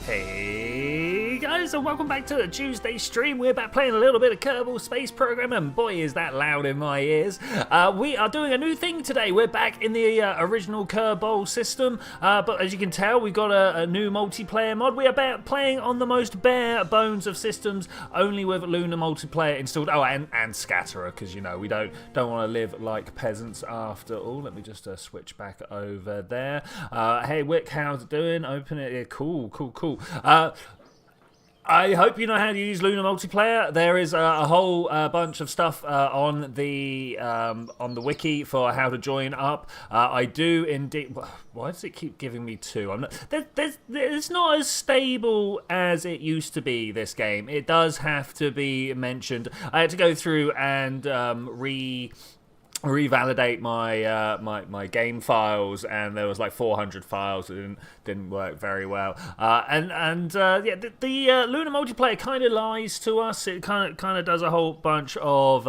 Hey guys, and welcome back to the Tuesday stream. We're back playing a little bit of Kerbal Space Program, and boy is that loud in my ears. We are doing a new thing today. We're back in the original Kerbal system, but as you can tell, we've got a new multiplayer mod. We are playing on the most bare bones of systems, only with Lunar multiplayer installed. Oh, and Scatterer, because you know we don't want to live like peasants after all. Let me just switch back over there. Hey Wick, how's it doing? Open it. Yeah, cool. I hope you know how to use Lunar multiplayer. There is a whole bunch of stuff on the wiki for how to join up. I do indeed. Why does it keep giving me two? I'm not. It's not as stable as it used to be. This game. It does have to be mentioned. I had to go through and revalidate my game files, and there was like 400 files that didn't work very well. Yeah, the Lunar multiplayer kind of lies to us. It kind of does a whole bunch of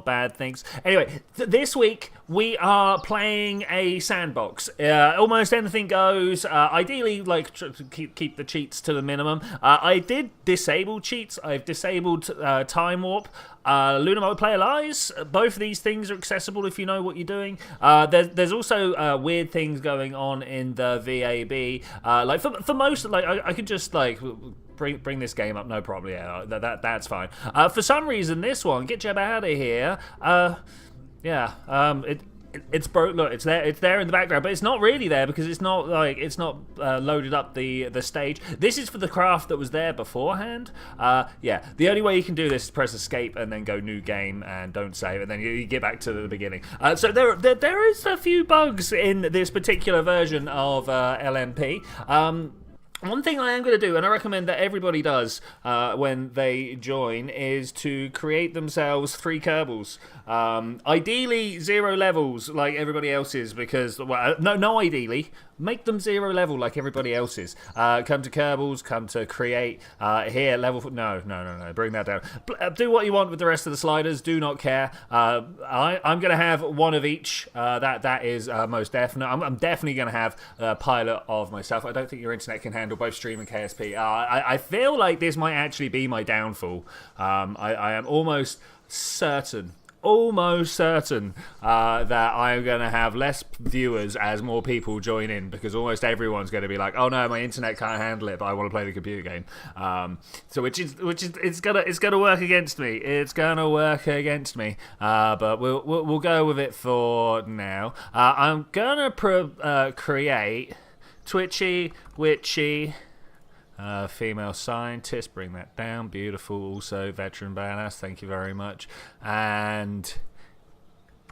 bad things. Anyway, this week we are playing a sandbox. Almost anything goes. Ideally, like keep the cheats to the minimum. I did disable cheats. I've disabled time warp. Lunar multiplayer lies. Both of these things are accessible if you know what you're doing. There's also weird things going on in the VAB. Like for most, like I could just like bring this game up, no problem. Yeah, that's fine. For some reason, this one, get Jeb out of here. It's broke. Look, it's there in the background, but it's not really there because it's not loaded up the stage. This is for the craft that was there beforehand. Yeah, the only way you can do this is press escape and then go new game and don't save, and then you get back to the beginning. So there is a few bugs in this particular version of LMP. One thing I am going to do, and I recommend that everybody does when they join, is to create themselves 3 Kerbals. Ideally 0 levels like everybody else's, because, well, no ideally. Make them 0 level like everybody else's. Come to Kerbals, come to create, here, level, no, bring that down. Do what you want with the rest of the sliders, do not care. I'm going to have one of each, that is most definite. I'm definitely going to have a pilot of myself. I don't think your internet can handle both stream and KSP. I feel like this might actually be my downfall. I am almost certain that I'm going to have less viewers as more people join in, because almost everyone's going to be like, oh no, my internet can't handle it, but I want to play the computer game. So which is it's gonna work against me. It's gonna work against me. But we'll go with it for now. I'm gonna create Twitchi, Witchy. Female scientist, bring that down. Beautiful. Also veteran badass, thank you very much. And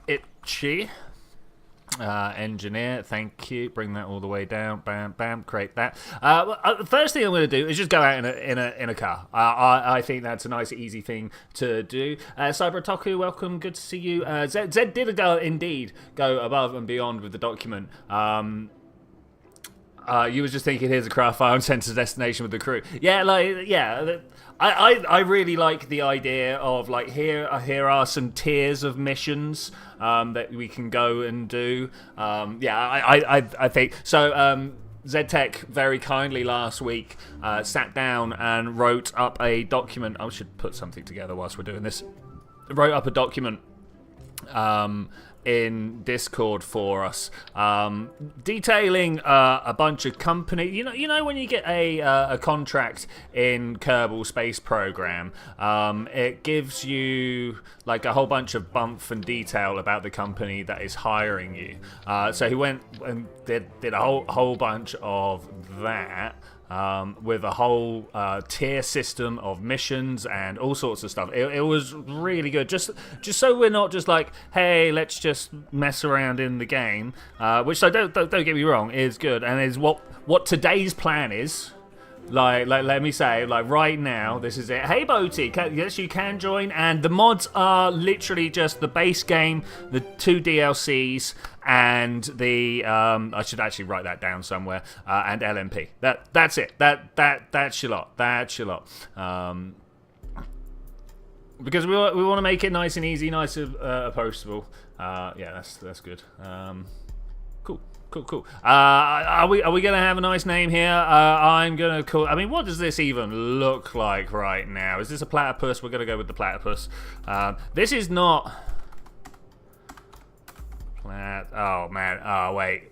Itchy, engineer, thank you. Bring that all the way down. Bam, create that. The first thing I'm going to do is just go out in a car. I think that's a nice easy thing to do. Cyber Otaku, welcome, good to see you. Zed did indeed go above and beyond with the document. You was just thinking, here's a craft file and send to destination with the crew. Yeah, I really like the idea of, like, here are some tiers of missions that we can go and do. I think so. ZTech very kindly last week sat down and wrote up a document. I should put something together whilst we're doing this. Wrote up a document in Discord for us, detailing a bunch of company. You know when you get a contract in Kerbal Space Program, it gives you like a whole bunch of bump and detail about the company that is hiring you. So he went and did a whole bunch of that. With a whole tier system of missions and all sorts of stuff. It was really good. Just so we're not just like, hey, let's just mess around in the game, which, so don't get me wrong, is good and is what today's plan is. Like, let me say, like, right now, this is it. Hey, Boaty, yes, you can join, and the mods are literally just the base game, the 2 DLCs, and the, I should actually write that down somewhere, and LMP. That's it. That's your lot. That's your lot. Because we want to make it nice and easy, nice and approachable. Yeah, that's good. Cool. Cool. Are we gonna have a nice name here? I'm gonna call. I mean, what does this even look like right now? Is this a platypus? We're gonna go with the platypus. This is not. Oh man. Oh wait.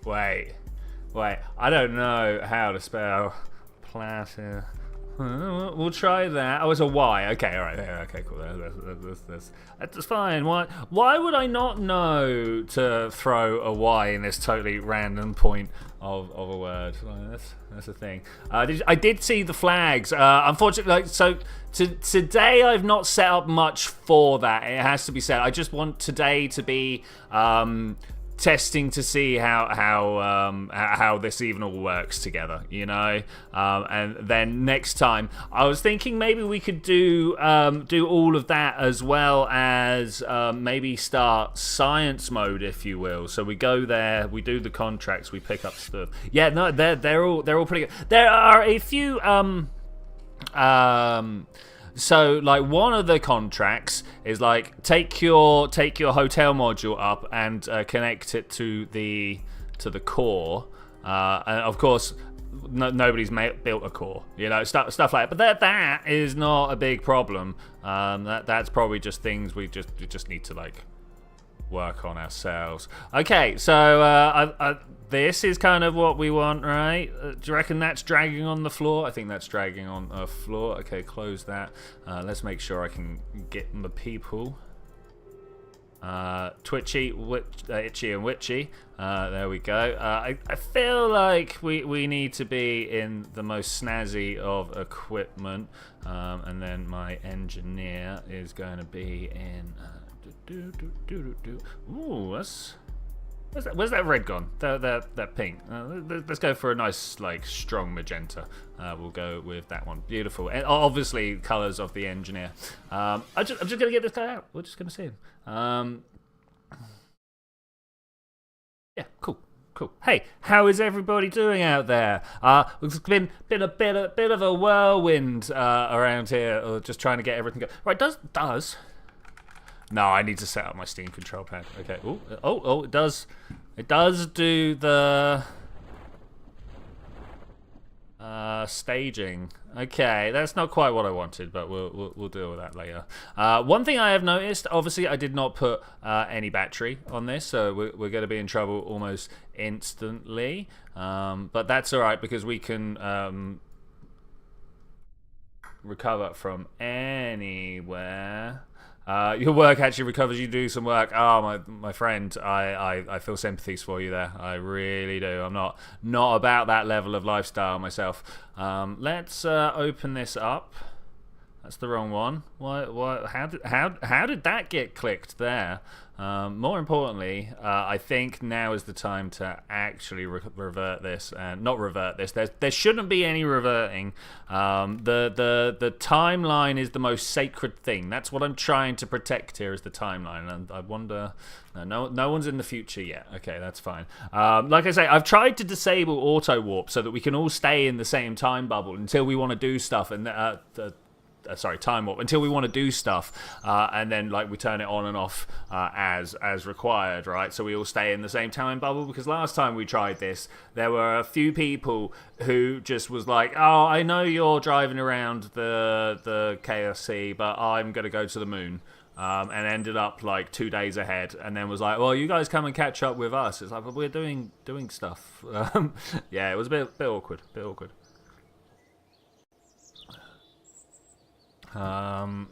I don't know how to spell platypus. We'll try that. Oh, it's a Y. Okay, all right. Okay, cool. That's fine. Why would I not know to throw a Y in this totally random point of a word? That's a thing. I did see the flags. Unfortunately, today I've not set up much for that. It has to be said. I just want today to be testing to see how this even all works together, you know. And then next time, I was thinking maybe we could do all of that as well as maybe start science mode, if you will. So we go there, we do the contracts, we pick up stuff. Yeah, no, they're all pretty good. There are a few so like one of the contracts is like take your hotel module up and connect it to the core, and of course nobody's built a core, you know, stuff like that. But that is not a big problem. That's probably just things we just need to like work on ourselves. Okay, so this is kind of what we want, right? Do you reckon that's dragging on the floor? I think that's dragging on the floor. Okay, close that. Let's make sure I can get the people. Twitchi, Itchy and Witchy. There we go. I feel like we need to be in the most snazzy of equipment. And then my engineer is going to be in... Ooh, where's that red gone? That pink. Let's go for a nice, like, strong magenta. We'll go with that one. Beautiful. And obviously, colors of the engineer. I'm just gonna get this guy out. We're just gonna see him. Yeah, cool. Hey, how is everybody doing out there? It's been a bit of a whirlwind around here, just trying to get everything going. Right, does. No, I need to set up my Steam control pad. Okay. Oh, it does. It does do the staging. Okay, that's not quite what I wanted, but we'll deal with that later. One thing I have noticed, obviously, I did not put any battery on this, so we're going to be in trouble almost instantly. But that's all right because we can recover from anywhere. Your work actually recovers. You do some work. Oh, my friend, I feel sympathies for you there. I really do. I'm not about that level of lifestyle myself. Let's open this up. That's the wrong one. How did that get clicked there? More importantly, I think now is the time to actually revert this, and not revert this. There shouldn't be any reverting. The timeline is the most sacred thing. That's what I'm trying to protect here, is the timeline. And I wonder, no one's in the future yet. Okay, that's fine. Like I say, I've tried to disable auto warp so that we can all stay in the same time bubble until we want to do stuff, and time warp, until we want to do stuff, and then like we turn it on and off as required, right? So we all stay in the same time bubble, because last time we tried this, there were a few people who just was like, oh, I know you're driving around the KSP, but I'm gonna go to the moon. And ended up like 2 days ahead, and then was like, well, you guys come and catch up with us. It's like, but we're doing stuff. Yeah, it was a bit awkward. Right,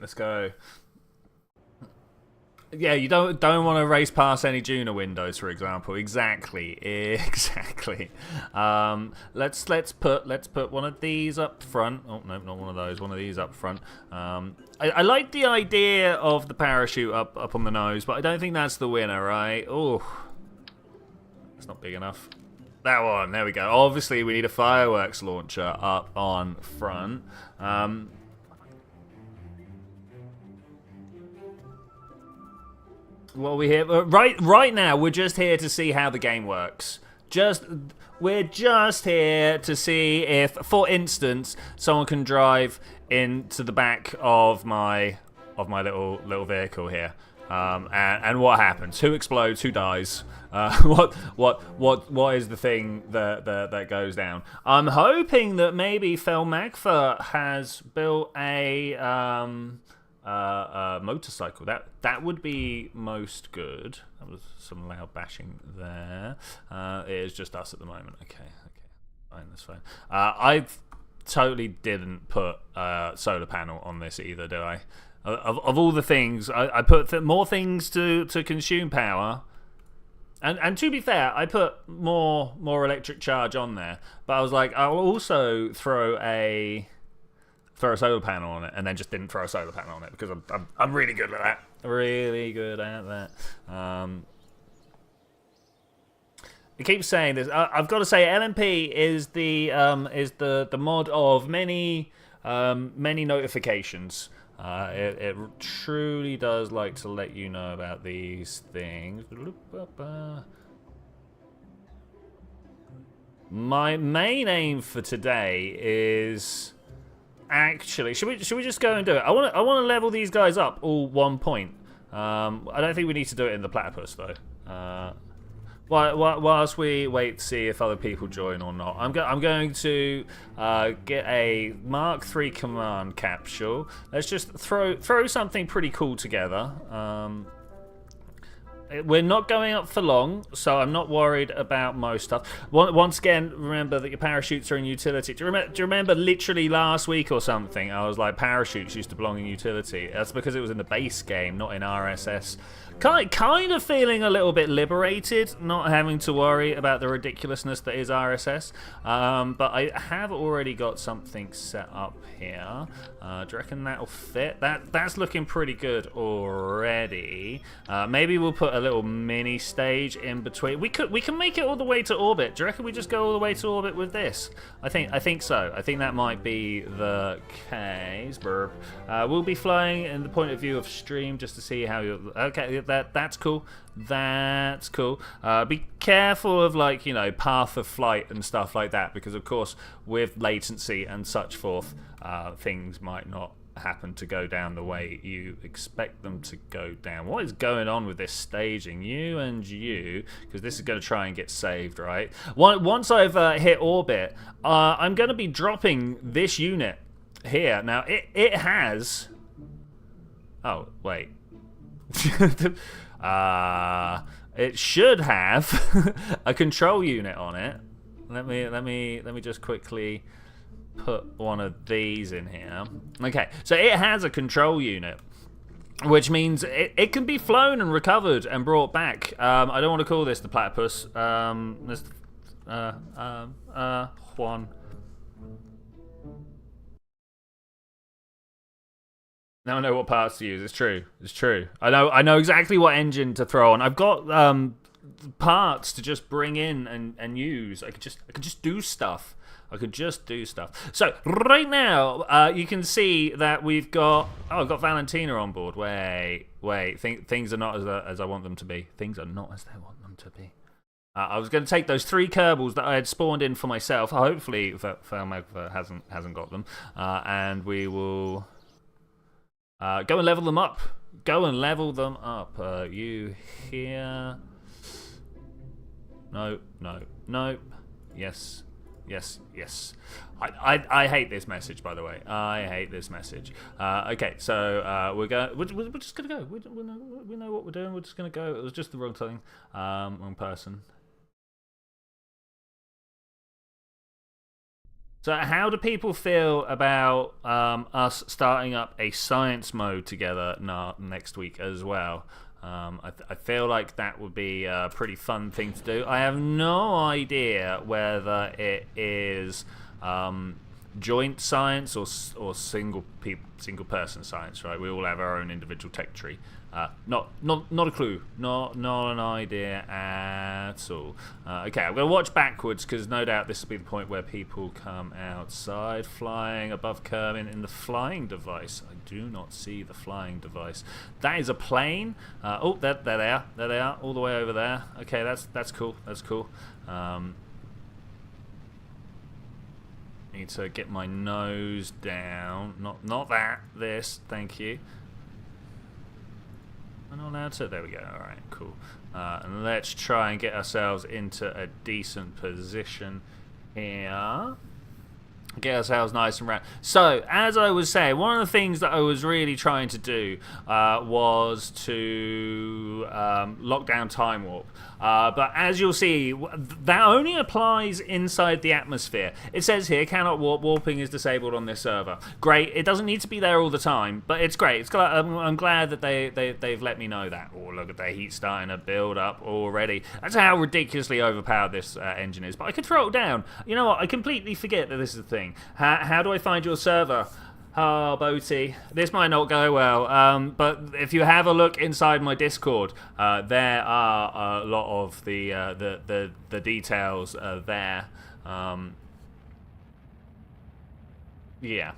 let's go. Yeah, you don't want to race past any Juno windows, for example. Exactly. Let's put one of these up front. Oh no, not one of those. One of these up front. I like the idea of the parachute up on the nose, but I don't think that's the winner, right? Oh, it's not big enough. That one, there we go. Obviously, we need a fireworks launcher up on front. What are we here? Right now, we're just here to see how the game works. We're just here to see if, for instance, someone can drive into the back of my little vehicle here. And what happens? Who explodes? Who dies? What is the thing that goes down? I'm hoping that maybe Felmagfa has built a motorcycle. That would be most good. That was some loud bashing there. It is just us at the moment. Okay, fine, that's fine. I totally didn't put solar panel on this either, did I? Of all the things, I put more things to consume power, and to be fair, I put more electric charge on there. But I was like, I'll also throw a solar panel on it, and then just didn't throw a solar panel on it because I'm really good at that. Really good at that. It keeps saying this. I've got to say, LMP is the mod of many notifications. It truly does like to let you know about these things. My main aim for today is actually should we just go and do it? I want to level these guys up all 1 point. I don't think we need to do it in the platypus though. Whilst we wait to see if other people join or not, I'm going to get a Mark III command capsule. Let's just throw something pretty cool together. We're not going up for long, so I'm not worried about most stuff. Once again, remember that your parachutes are in utility. Do you remember literally last week or something, I was like, parachutes used to belong in utility. That's because it was in the base game, not in RSS. Kind of feeling a little bit liberated, not having to worry about the ridiculousness that is RSS. But I have already got something set up here. Do you reckon that'll fit? That's looking pretty good already. Maybe we'll put a little mini stage in between. We can make it all the way to orbit. Do you reckon we just go all the way to orbit with this? I think so. I think that might be the case. Burp. We'll be flying in the point of view of stream just to see how you. Okay, that's cool. That's cool. Be careful of, like, you know, path of flight and stuff like that, because of course with latency and such forth, things might not happen to go down the way you expect them to go down. What is going on with this staging? You and you, because this is going to try and get saved, right? Once I've hit orbit, I'm going to be dropping this unit here. Now it has. Oh wait. It should have a control unit on it. Let me just quickly put one of these in here. Okay, so it has a control unit, which means it can be flown and recovered and brought back. I don't want to call this the platypus. Juan. Now I know what parts to use. It's true. It's true. I know exactly what engine to throw on. I've got parts to just bring in and use. I could just do stuff. So right now, you can see that we've got. Oh, I've got Valentina on board. Wait. Things are not as I want them to be. Things are not as they want them to be. I was going to take those 3 Kerbals that I had spawned in for myself. Hopefully, Felmagva hasn't got them, and we will. Go and level them up. You here? No. Yes. I hate this message, by the way. I hate this message. Okay, so we're just gonna go. We know what we're doing. We're just gonna go. It was just the wrong thing. Wrong person. So how do people feel about us starting up a science mode together next week as well? I feel like that would be a pretty fun thing to do. I have no idea whether it is joint science or single person science. Right? We all have our own individual tech tree. Not a clue. Not an idea at all. Okay, I'm going to watch backwards because no doubt this will be the point where people come outside. Flying above Kermin in the flying device. I do not see the flying device. That is a plane. Oh, there they are, all the way over there. Okay, that's cool. Need to get my nose down. Not that. This. Thank you. Am I not allowed to? There we go. All right, cool. And let's try and get ourselves into a decent position here. Get ourselves nice and round. So, as I was saying, one of the things that I was really trying to do was to lock down Time Warp. But as you'll see, that only applies inside the atmosphere. It says here, cannot warp. Warping is disabled on this server. Great. It doesn't need to be there all the time, but it's great. It's I'm glad that they've let me know that. Oh, look at the heat starting to build up already. That's how ridiculously overpowered this engine is. But I can throw it down. You know what? I completely forget that this is a thing. How do I find your server? Oh, Boaty, this might not go well, but if you have a look inside my Discord, there are a lot of the details there. Yeah,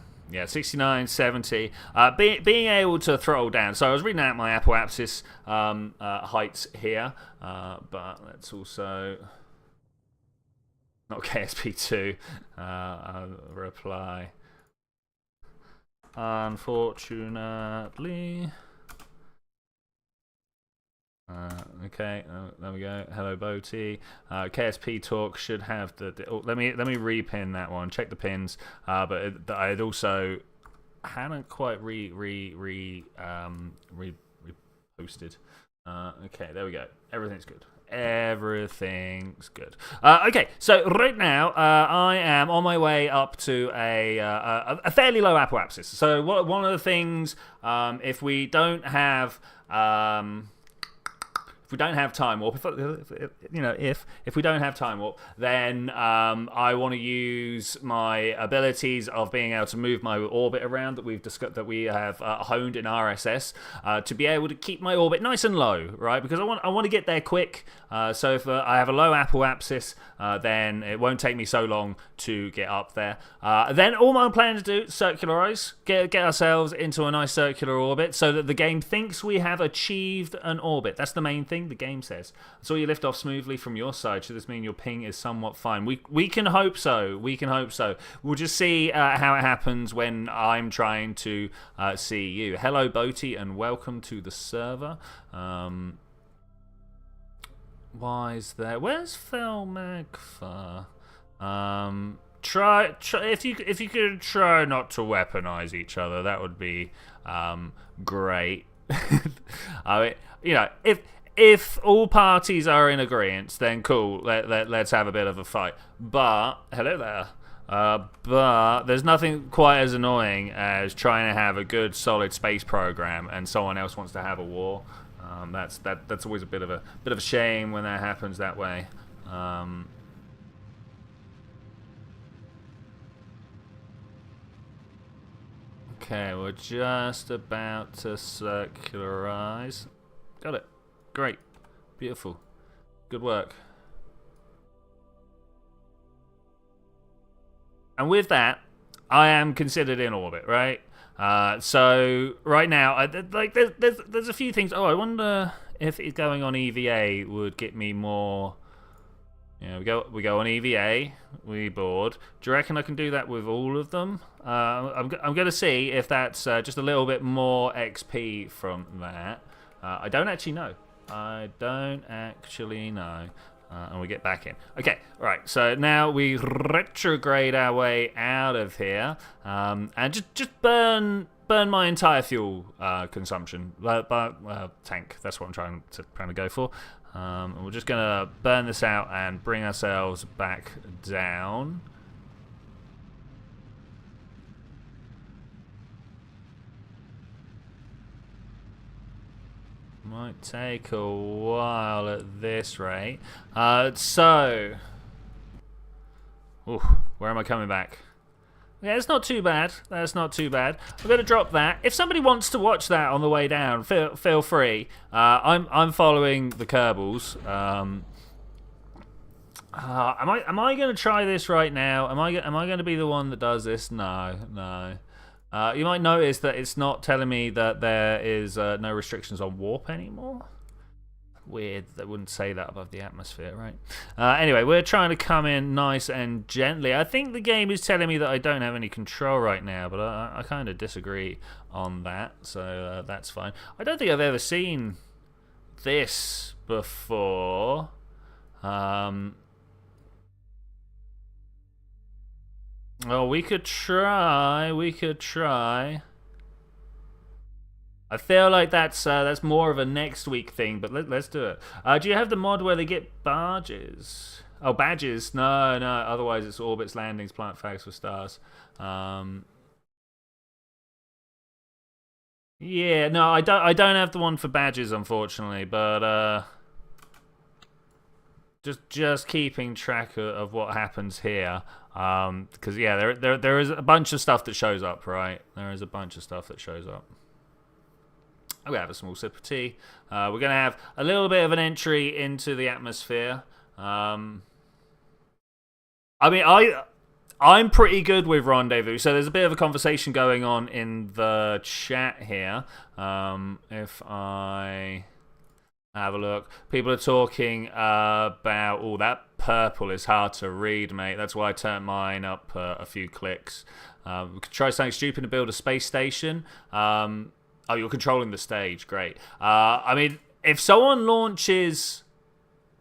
69, 70. Being able to throttle down. So I was reading out my apoapsis heights here, but let's also... Not KSP2. I'll reply. Unfortunately. Okay, there we go. Hello, Boaty. KSP talk should have the. Oh, let me repin that one. Check the pins. But I'd also hadn't quite reposted. Okay, there we go. Everything's good. Everything's good. Okay, so right now I am on my way up to a fairly low apoapsis. So one of the things, if we don't have time warp, if we don't have time warp, then I want to use my abilities of being able to move my orbit around that we've discussed, that we have honed in RSS, to be able to keep my orbit nice and low, right? Because I want to get there quick. So if I have a low apoapsis, then it won't take me so long to get up there. Then all I'm planning to do, circularize, get ourselves into a nice circular orbit so that the game thinks we have achieved an orbit. That's the main thing the game says. So you lift off smoothly from your side. Should this mean your ping is somewhat fine? We can hope so. We can hope so. We'll just see how it happens when I'm trying to see you. Hello, Boaty, and welcome to the server. Why is there? Where's Phil Magfa? Try if you could try not to weaponize each other, that would be great. I mean, if all parties are in agreement, then cool. Let's have a bit of a fight. But hello there. But there's nothing quite as annoying as trying to have a good, solid space program and someone else wants to have a war. That's always a bit of a shame when that happens that way. Okay, we're just about to circularize. Got it. Great. Beautiful. Good work. And with that, I am considered in orbit, right? So right now, there's a few things. Oh, I wonder if going on EVA would get me more. Yeah, we go on EVA. We board. Do you reckon I can do that with all of them? I'm going to see if that's just a little bit more XP from that. I don't actually know. And we get back in. Okay, right. So now we retrograde our way out of here, and just burn my entire fuel consumption. Tank. That's what I'm trying to go for. And we're just gonna burn this out and bring ourselves back down. Might take a while at this rate. So, where am I coming back? Yeah, it's not too bad. That's not too bad. I'm going to drop that. If somebody wants to watch that on the way down, feel free. I'm following the Kerbals. Am I going to try this right now? Am I going to be the one that does this? No. You might notice that it's not telling me that there is no restrictions on warp anymore. Weird, they wouldn't say that above the atmosphere, right? Anyway, we're trying to come in nice and gently. I think the game is telling me that I don't have any control right now, but I kind of disagree on that, so that's fine. I don't think I've ever seen this before. Well, we could try. I feel like that's more of a next week thing, but let's do it. Do you have the mod where they get barges? Oh, badges? No. Otherwise, it's orbits, landings, plant facts for stars. Yeah, no, I don't have the one for badges, unfortunately, but just keeping track of what happens here, because yeah, there is a bunch of stuff that shows up, right? There is a bunch of stuff that shows up. I'm going to have a small sip of tea. We're going to have a little bit of an entry into the atmosphere. I mean, I'm pretty good with rendezvous, so there's a bit of a conversation going on in the chat here. If I have a look, people are talking about, oh, that purple is hard to read, mate. That's why I turned mine up a few clicks. We could try something stupid to build a space station. Oh, you're controlling the stage. Great. I mean, if someone launches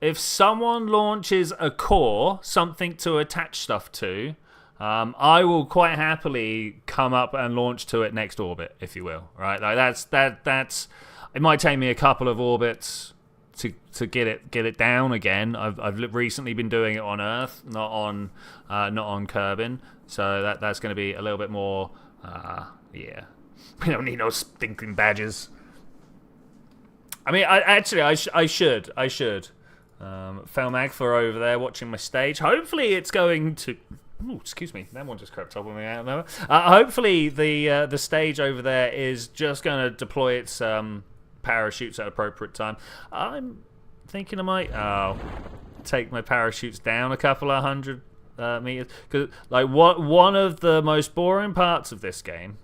a core, something to attach stuff to, I will quite happily come up and launch to it next orbit, if you will. Right? Like that's. It might take me a couple of orbits to get it down again. I've recently been doing it on Earth, not on Kerbin, so that's going to be a little bit more. Yeah. We don't need no stinking badges. I mean, I should. Felmag for over there watching my stage. Hopefully it's going to... Ooh, excuse me. That one just crept up on me out of nowhere. Hopefully the stage over there is just going to deploy its parachutes at appropriate time. I'm thinking I might take my parachutes down a couple of hundred meters. Because like, one of the most boring parts of this game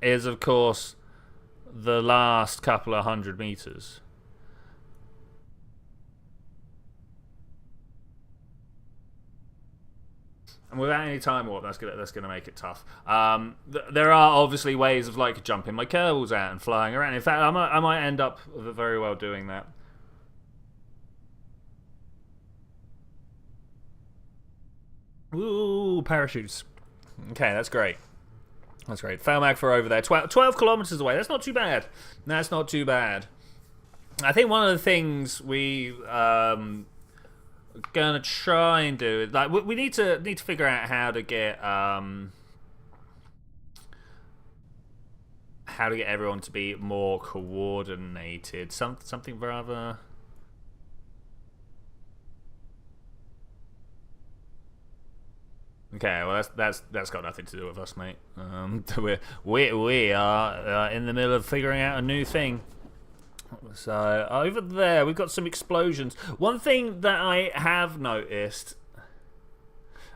is, of course, the last couple of 100 meters. And without any time warp, that's gonna make it tough. There are obviously ways of like jumping my Kerbals out and flying around. In fact, I might end up very well doing that. Ooh, parachutes. Okay, that's great. That's great. Failmag for over there. 12 kilometers away. That's not too bad. That's not too bad. I think one of the things we gonna try and do, like, we need to figure out how to get everyone to be more coordinated. Something rather. Okay, well that's got nothing to do with us, mate. We are in the middle of figuring out a new thing. So over there we've got some explosions. One thing that I have noticed,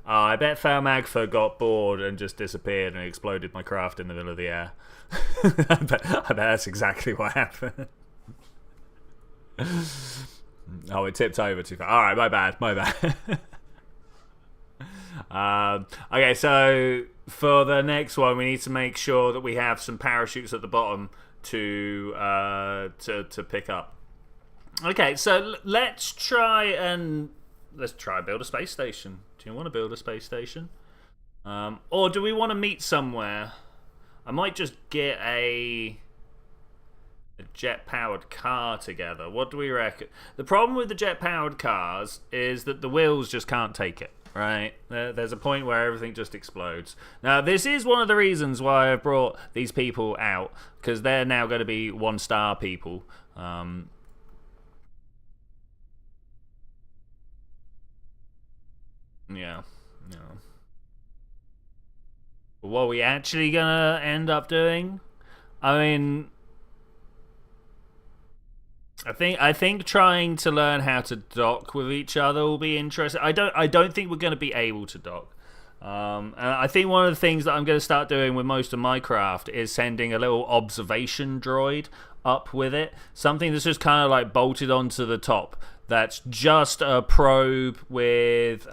I bet Fairmagfa got bored and just disappeared and exploded my craft in the middle of the air. I bet that's exactly what happened. Oh, it tipped over too far. All right, my bad. Okay, so for the next one, we need to make sure that we have some parachutes at the bottom to pick up. Okay, so let's try build a space station. Do you want to build a space station, or do we want to meet somewhere? I might just get a jet-powered car together. What do we reckon? The problem with the jet-powered cars is that the wheels just can't take it. Right, there's a point where everything just explodes. Now, this is one of the reasons why I brought these people out, because they're now going to be 1-star people. Yeah. But what are we actually gonna end up doing? I mean, I think trying to learn how to dock with each other will be interesting. I don't think we're going to be able to dock. And I think one of the things that I'm going to start doing with most of my craft is sending a little observation droid up with it. Something that's just kind of like bolted onto the top. That's just a probe with...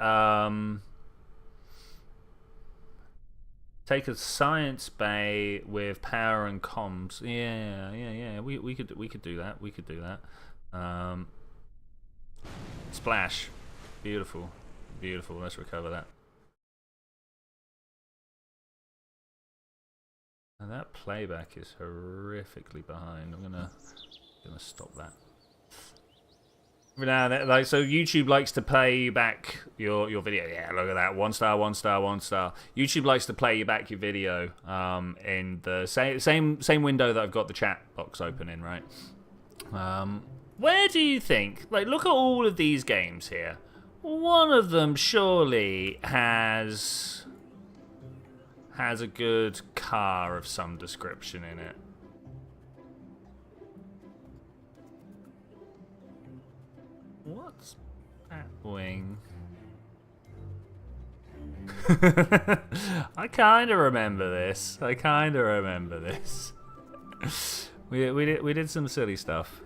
take a science bay with power and comms. Yeah. We could do that. We could do that. Splash. Beautiful. Beautiful. Let's recover that. And that playback is horrifically behind. I'm gonna stop that. Now, like, so YouTube likes to play you back your video. Yeah, look at that. 1 star, 1 star, 1 star. YouTube likes to play you back your video in the same window that I've got the chat box open in, right? Where do you think? Like, look at all of these games here. One of them surely has a good car of some description in it. What's that wing? I kind of remember this. We did some silly stuff.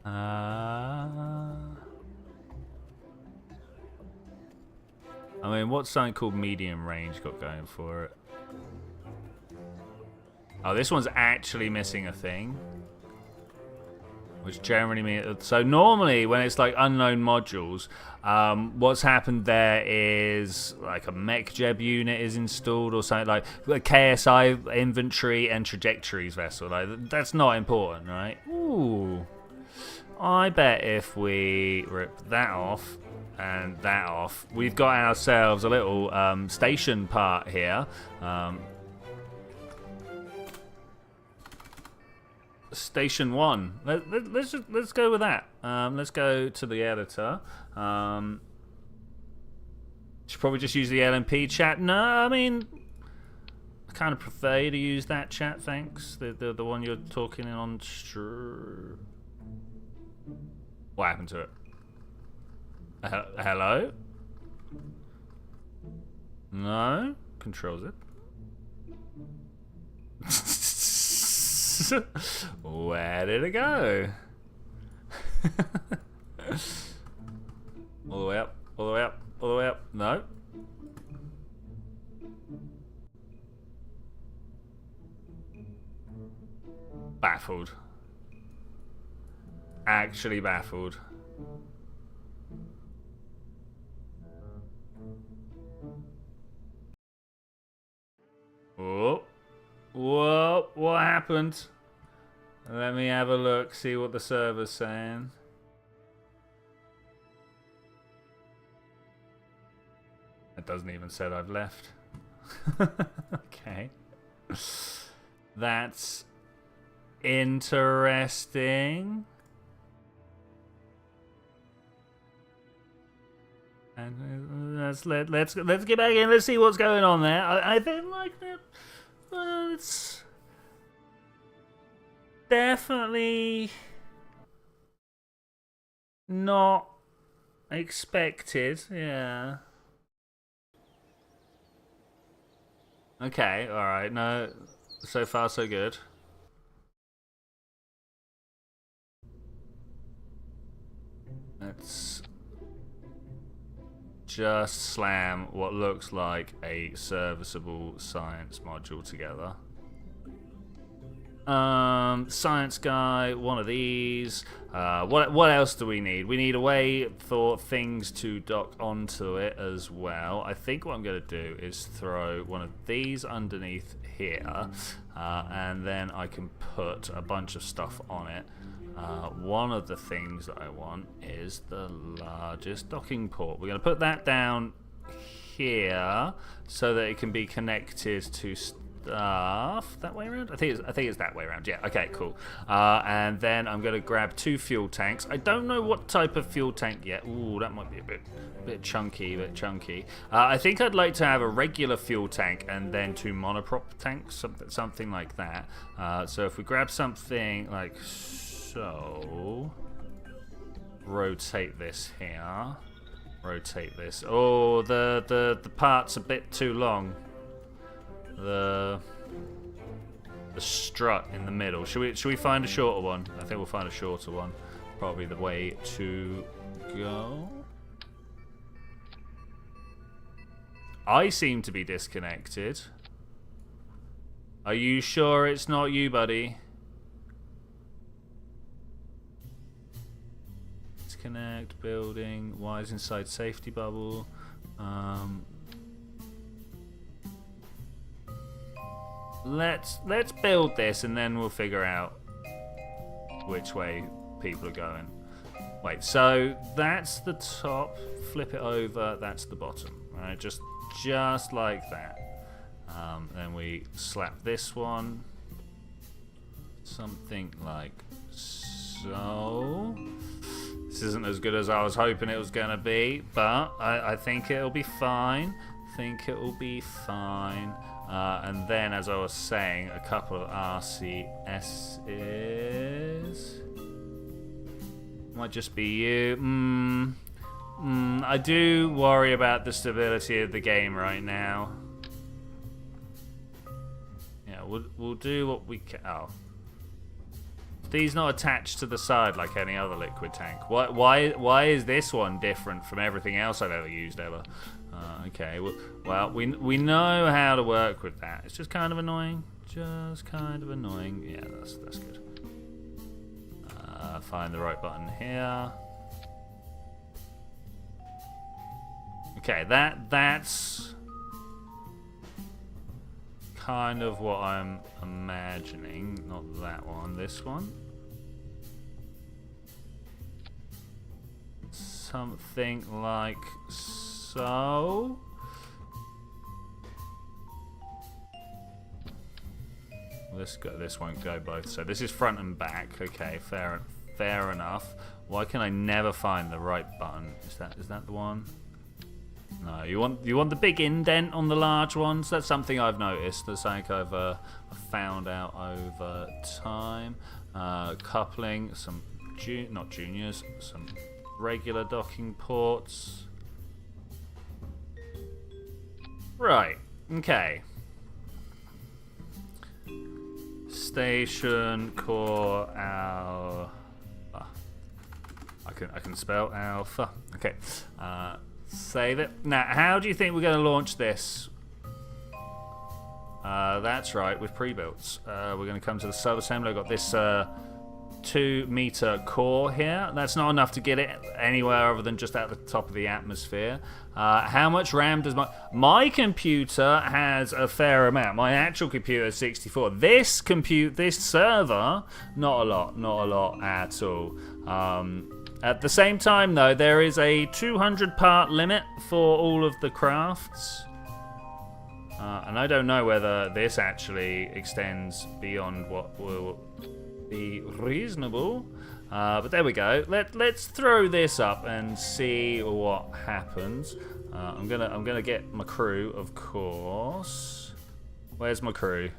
I mean, what's something called medium range got going for it? Oh, this one's actually missing a thing. Which generally means... So normally, when it's like unknown modules, what's happened there is like a mech jeb unit is installed or something, like a KSI inventory and trajectories vessel. Like, that's not important, right? Ooh. I bet if we rip that off and that off, we've got ourselves a little station part here. Station 1. Let's go with that. Let's go to the editor. Should probably just use the LMP chat. No, I mean, I kind of prefer to use that chat. Thanks. The one you're talking on. What happened to it? Hello? No. Controls it. Where did it go? All the way up, all the way up, all the way up. No. Baffled. Actually baffled. Oh. Whoa, what happened? Let me have a look, see what the server's saying. It doesn't even say I've left. Okay. That's interesting. And let's get back in. Let's see what's going on there. I think like that. It's definitely not expected. Yeah. Okay. All right. No. So far, so good. Let's just slam what looks like a serviceable science module together. Science guy, one of these. What else do we need? We need a way for things to dock onto it as well. I think what I'm going to do is throw one of these underneath here, and then I can put a bunch of stuff on it. One of the things that I want is the largest docking port. We're going to put that down here so that it can be connected to stuff. That way around? I think it's that way around. Yeah. Okay. Cool. And then I'm going to grab 2 fuel tanks. I don't know what type of fuel tank yet. Ooh, that might be a bit chunky. I think I'd like to have a regular fuel tank and then 2 monoprop tanks, something like that. So if we grab something like so, rotate this here. rotate this. Oh, the part's a bit too long. The strut in the middle. Should we find a shorter one? I think we'll find a shorter one. Probably the way to go. I seem to be disconnected. Are you sure it's not you, buddy? Disconnect, building, wires inside safety bubble. Let's build this and then we'll figure out which way people are going. Wait, so that's the top. Flip it over. That's the bottom. Right, just like that. Then we slap this one. Something like so. This isn't as good as I was hoping it was going to be, but I think it'll be fine. And then, as I was saying, a couple of RCSs. Might just be you. I do worry about the stability of the game right now. Yeah, we'll do what we can. Oh. These not attached to the side like any other liquid tank. Why is this one different from everything else I've ever used ever? Okay, well we know how to work with that. It's just kind of annoying. Yeah, that's good. Find the right button here. Okay, that's kind of what I'm imagining. Not that one, this one. Something like so. This won't go both. So this is front and back. Okay, fair enough. Why can I never find the right button? Is that the one? No, you want the big indent on the large ones. That's something I've noticed. That's something I've found out over time. Coupling, some not juniors, some regular docking ports. Right. Okay. Station core alpha. I can spell alpha. Okay. Save it. Now, how do you think we're going to launch this? That's right, with pre-builts. We're going to come to the sub-assembly. I've got this 2-meter core here. That's not enough to get it anywhere other than just at the top of the atmosphere. How much RAM does my computer has a fair amount. My actual computer is 64. This server, not a lot at all. At the same time, though, there is a 200-part limit for all of the crafts. And I don't know whether this actually extends beyond what will be reasonable. But there we go. Let's throw this up and see what happens. I'm gonna get my crew, of course. Where's my crew?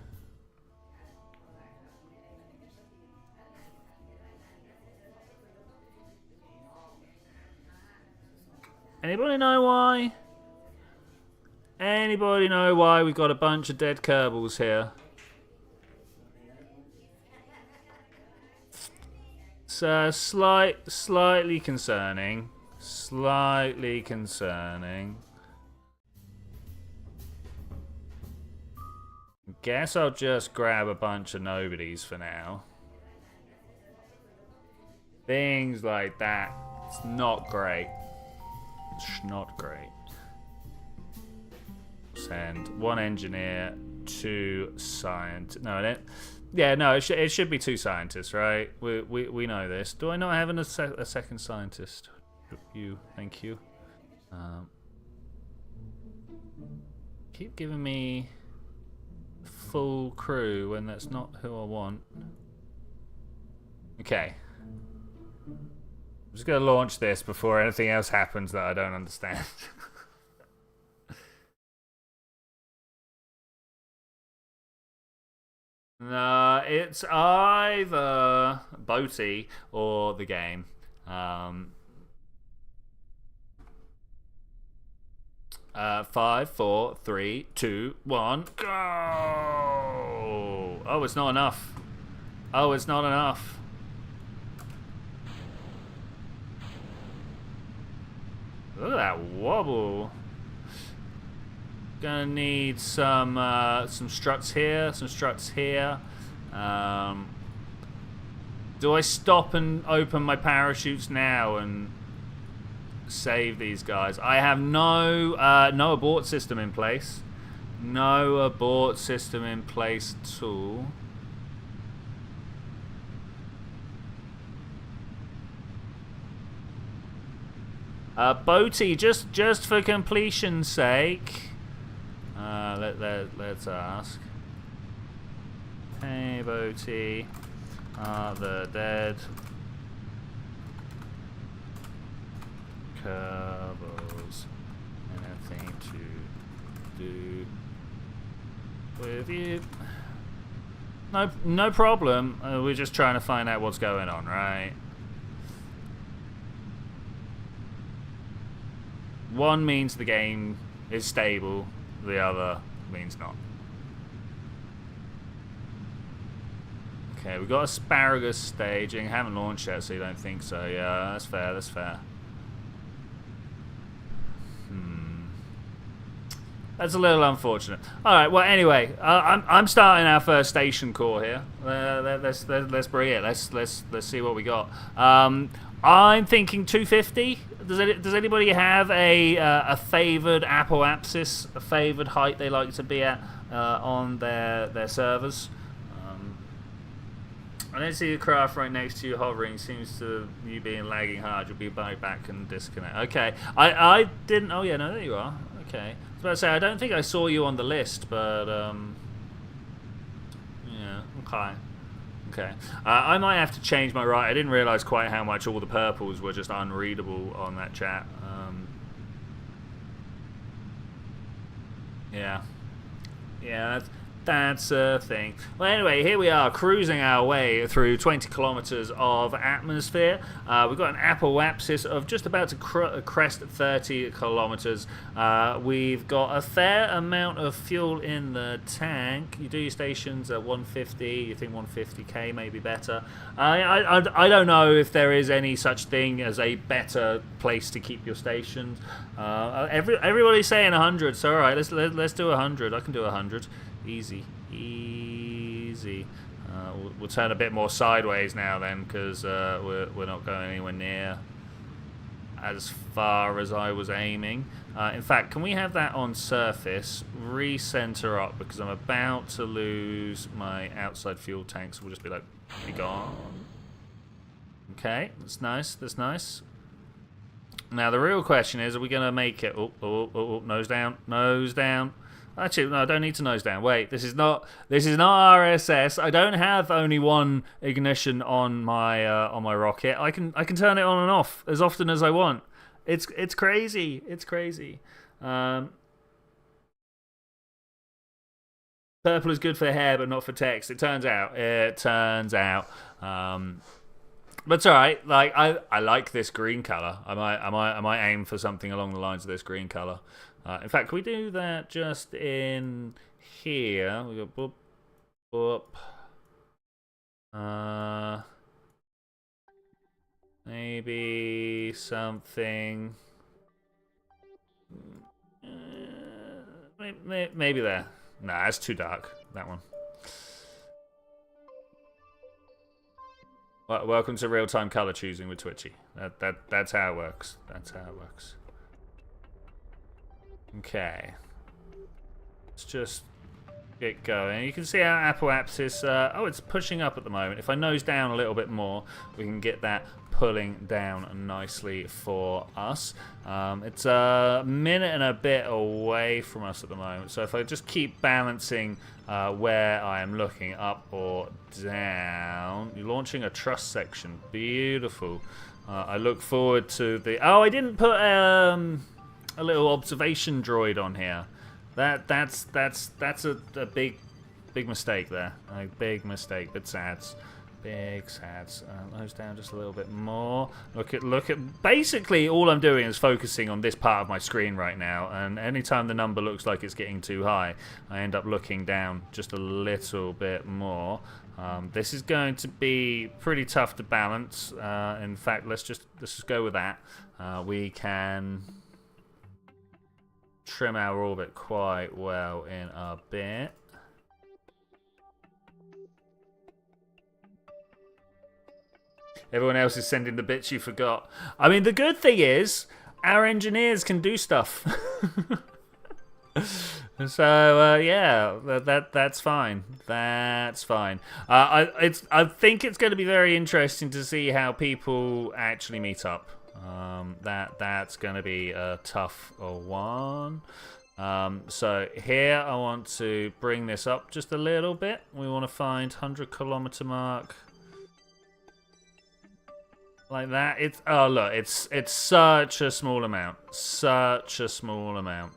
Anybody know why? Anybody know why we've got a bunch of dead Kerbals here? So slightly concerning. Slightly concerning. Guess I'll just grab a bunch of nobodies for now. Things like that. It's not great. It's not great. Send 1 engineer, 2 scientists. No, it should be 2 scientists, right? We know this. Do I not have a second scientist? Thank you. Keep giving me full crew when that's not who I want. Okay. I'm just gonna launch this before anything else happens that I don't understand. No, it's either Boaty or the game. 5, 4, 3, 2, 1, go! Oh, it's not enough. Oh, it's not enough. Look at that wobble. Gonna need some struts here, some struts here. Do I stop and open my parachutes now and save these guys? I have no abort system in place. No abort system in place at all. Boaty, just for completion's sake, let's ask. Hey, Boaty, are the dead Kerbals anything to do with you? No problem. We're just trying to find out what's going on, right? One means the game is stable, the other means not. Okay, we've got asparagus staging. Haven't launched yet, so you don't think so. Yeah, that's fair, that's fair. That's a little unfortunate. All right. Well, anyway, I'm starting our first station core here. Let's bring it. Let's see what we got. I'm thinking 250. Does anybody have a favoured apoapsis, a favoured height they like to be at on their servers? I don't see a craft right next to you hovering. Seems to you being lagging hard. You'll be right back and disconnect. Okay. I didn't. Oh yeah, no, there you are. Okay. I was about to say I don't think I saw you on the list, but yeah. Okay. Okay. I might have to change my right. I didn't realise quite how much all the purples were just unreadable on that chat. Yeah. Yeah. That's a thing. Well, anyway, here we are cruising our way through 20 kilometers of atmosphere. We've got an apoapsis of just about to crest 30 kilometers. We've got a fair amount of fuel in the tank. You do your stations at 150. You think 150k may be better. I don't know if there is any such thing as a better place to keep your stations. Everybody's saying 100. So all right, let's do 100. I can do 100. Easy. We'll turn a bit more sideways now then, because we're not going anywhere near as far as I was aiming. In fact, can we have that on surface? Recenter up, because I'm about to lose my outside fuel tanks. We'll just be like, be gone. Okay, that's nice. That's nice. Now the real question is, are we going to make it? Oh, nose down, nose down. Actually, no, I don't need to nose down. Wait, this is not RSS. I don't have only one ignition on my rocket. I can turn it on and off as often as I want. It's crazy. It's crazy. Purple is good for hair, but not for text. It turns out. But it's all right. Like I like this green color. I might aim for something along the lines of this green color. In fact, can we do that just in here? We go boop, boop. Maybe something. Maybe there. Nah, that's too dark. That one. Well, welcome to real-time color choosing with Twitchi. That's how it works. That's how it works. Okay, let's just get going. You can see our apoapsis. Oh, it's pushing up at the moment. If I nose down a little bit more, we can get that pulling down nicely for us. It's a minute and a bit away from us at the moment. So if I just keep balancing where I am looking, up or down. You're launching a truss section. Beautiful. I look forward to the... Oh, I didn't put... a little observation droid on here. That's a big mistake there. A big mistake, but sad. Big sads. Those down just a little bit more. Look at. Basically, all I'm doing is focusing on this part of my screen right now. And anytime the number looks like it's getting too high, I end up looking down just a little bit more. This is going to be pretty tough to balance. In fact, let's just go with that. We can trim our orbit quite well in a bit. Everyone else is sending the bits you forgot. I mean, the good thing is, our engineers can do stuff. So, yeah, that's fine. That's fine. I think it's going to be very interesting to see how people actually meet up. That's going to be a tough one. So here I want to bring this up just a little bit. We want to find 100-kilometer mark. Like that. Oh look, it's such a small amount. Such a small amount.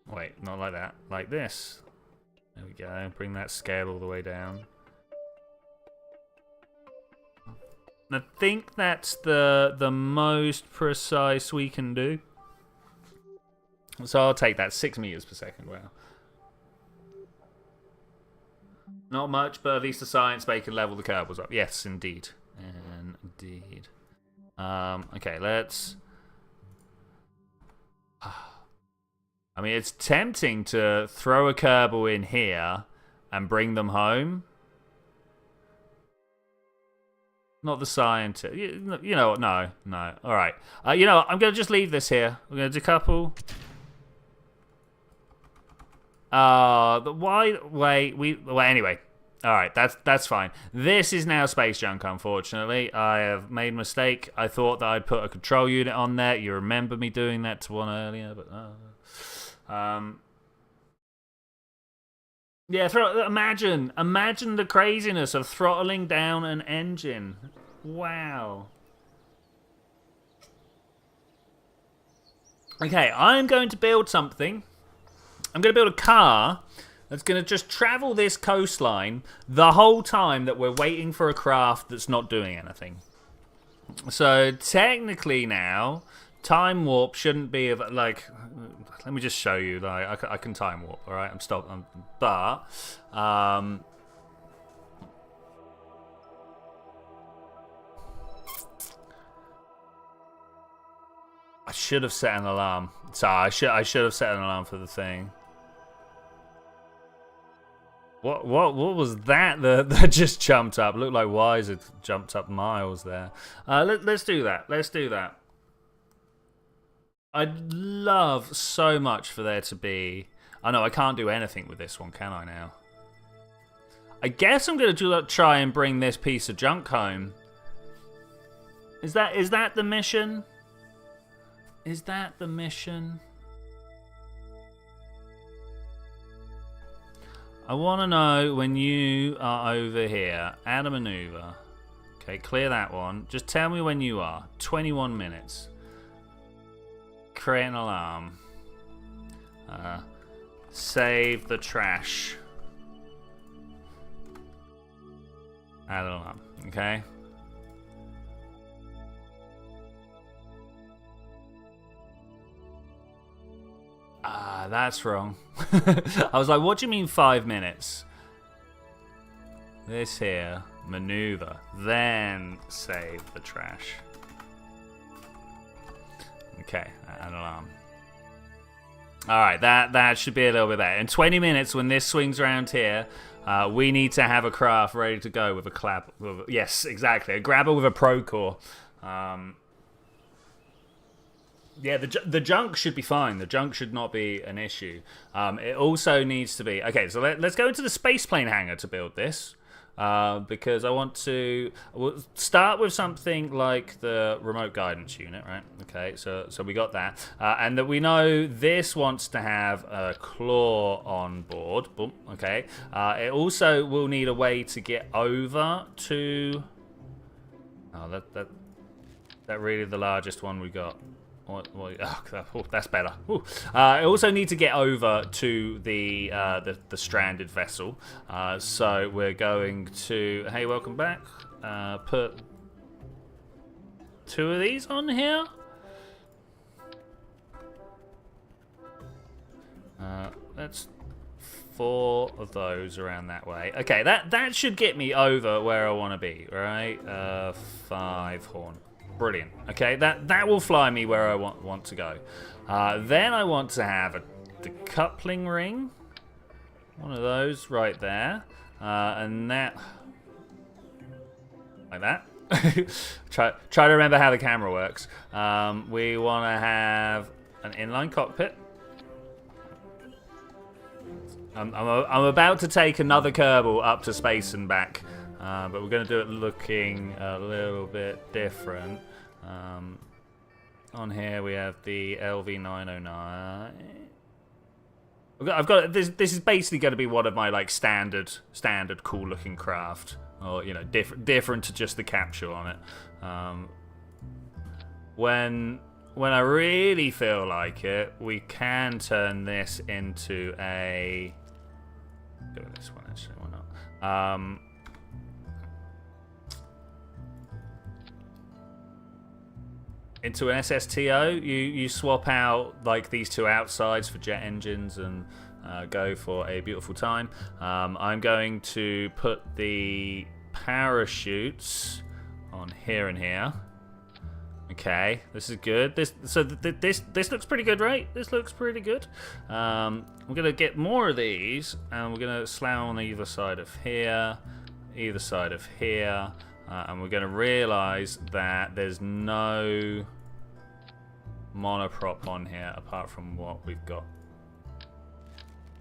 Wait, not like that. Like this. There we go. Bring that scale all the way down. I think that's the most precise we can do. So I'll take that. 6 meters per second. Wow. Not much, but at least the science bay can level the cables up. Yes, indeed. Indeed. Okay, let's... I mean, it's tempting to throw a Kerbal in here and bring them home. Not the scientist. You know what? No. All right. You know what? I'm going to just leave this here. We're going to decouple. Why? Wait. Well, anyway. All right. That's fine. This is now space junk, unfortunately. I have made a mistake. I thought that I'd put a control unit on there. You remember me doing that to one earlier, but... yeah, imagine the craziness of throttling down an engine. Wow. Okay, I'm going to build something. I'm going to build a car that's going to just travel this coastline the whole time that we're waiting for a craft that's not doing anything. So technically now, time warp shouldn't be of like. Let me just show you. Like I can time warp. All right, I'm stopping. But I should have set an alarm. Sorry, I should have set an alarm for the thing. What was that that just jumped up? Looked like Wise had jumped up miles there. Let's do that. Let's do that. I'd love so much for there to be... I know I can't do anything with this one, can I now? I guess I'm going to try and bring this piece of junk home. Is that the mission? Is that the mission? I want to know when you are over here. Add a maneuver. Okay, clear that one. Just tell me when you are. 21 minutes. Create an alarm. Save the trash. Add an alarm. Okay. That's wrong. I was like, what do you mean 5 minutes? This here. Maneuver. Then save the trash. Okay, an alarm. Alright, that should be a little bit better. In 20 minutes, when this swings around here, we need to have a craft ready to go with a clap. Yes, exactly. A grabber with a Procore. Yeah, the junk should be fine. The junk should not be an issue. It also needs to be... Okay, so let's go into the spaceplane hangar to build this. Because I want to... We'll start with something like the remote guidance unit, right? Okay, so we got that. And that we know this wants to have a claw on board. Boom, okay. It also will need a way to get over to... Oh, that really the largest one we got. Oh, that's better. I also need to get over to the stranded vessel. So we're going to. Hey, welcome back. Put 2 of these on here. That's 4 of those around that way. Okay, that should get me over where I want to be, right? 5 horn. Brilliant. Okay, that will fly me where I want to go. Then I want to have a decoupling ring. One of those right there. And that... like that. try to remember how the camera works. We want to have an inline cockpit. I'm about to take another Kerbal up to space and back. But we're going to do it looking a little bit different. On here we have the LV909. I've got this. This is basically going to be one of my like standard cool looking craft, or you know, different to just the capsule on it. When I really feel like it, we can turn this into a. Go with this one actually. Why not? Into an SSTO, you swap out like these 2 outsides for jet engines and go for a beautiful time. I'm going to put the parachutes on here and here. Okay, this is good. This looks pretty good, right? This looks pretty good. We're gonna get more of these, and we're gonna slam on either side of here, either side of here. And we're going to realise that there's no monoprop on here apart from what we've got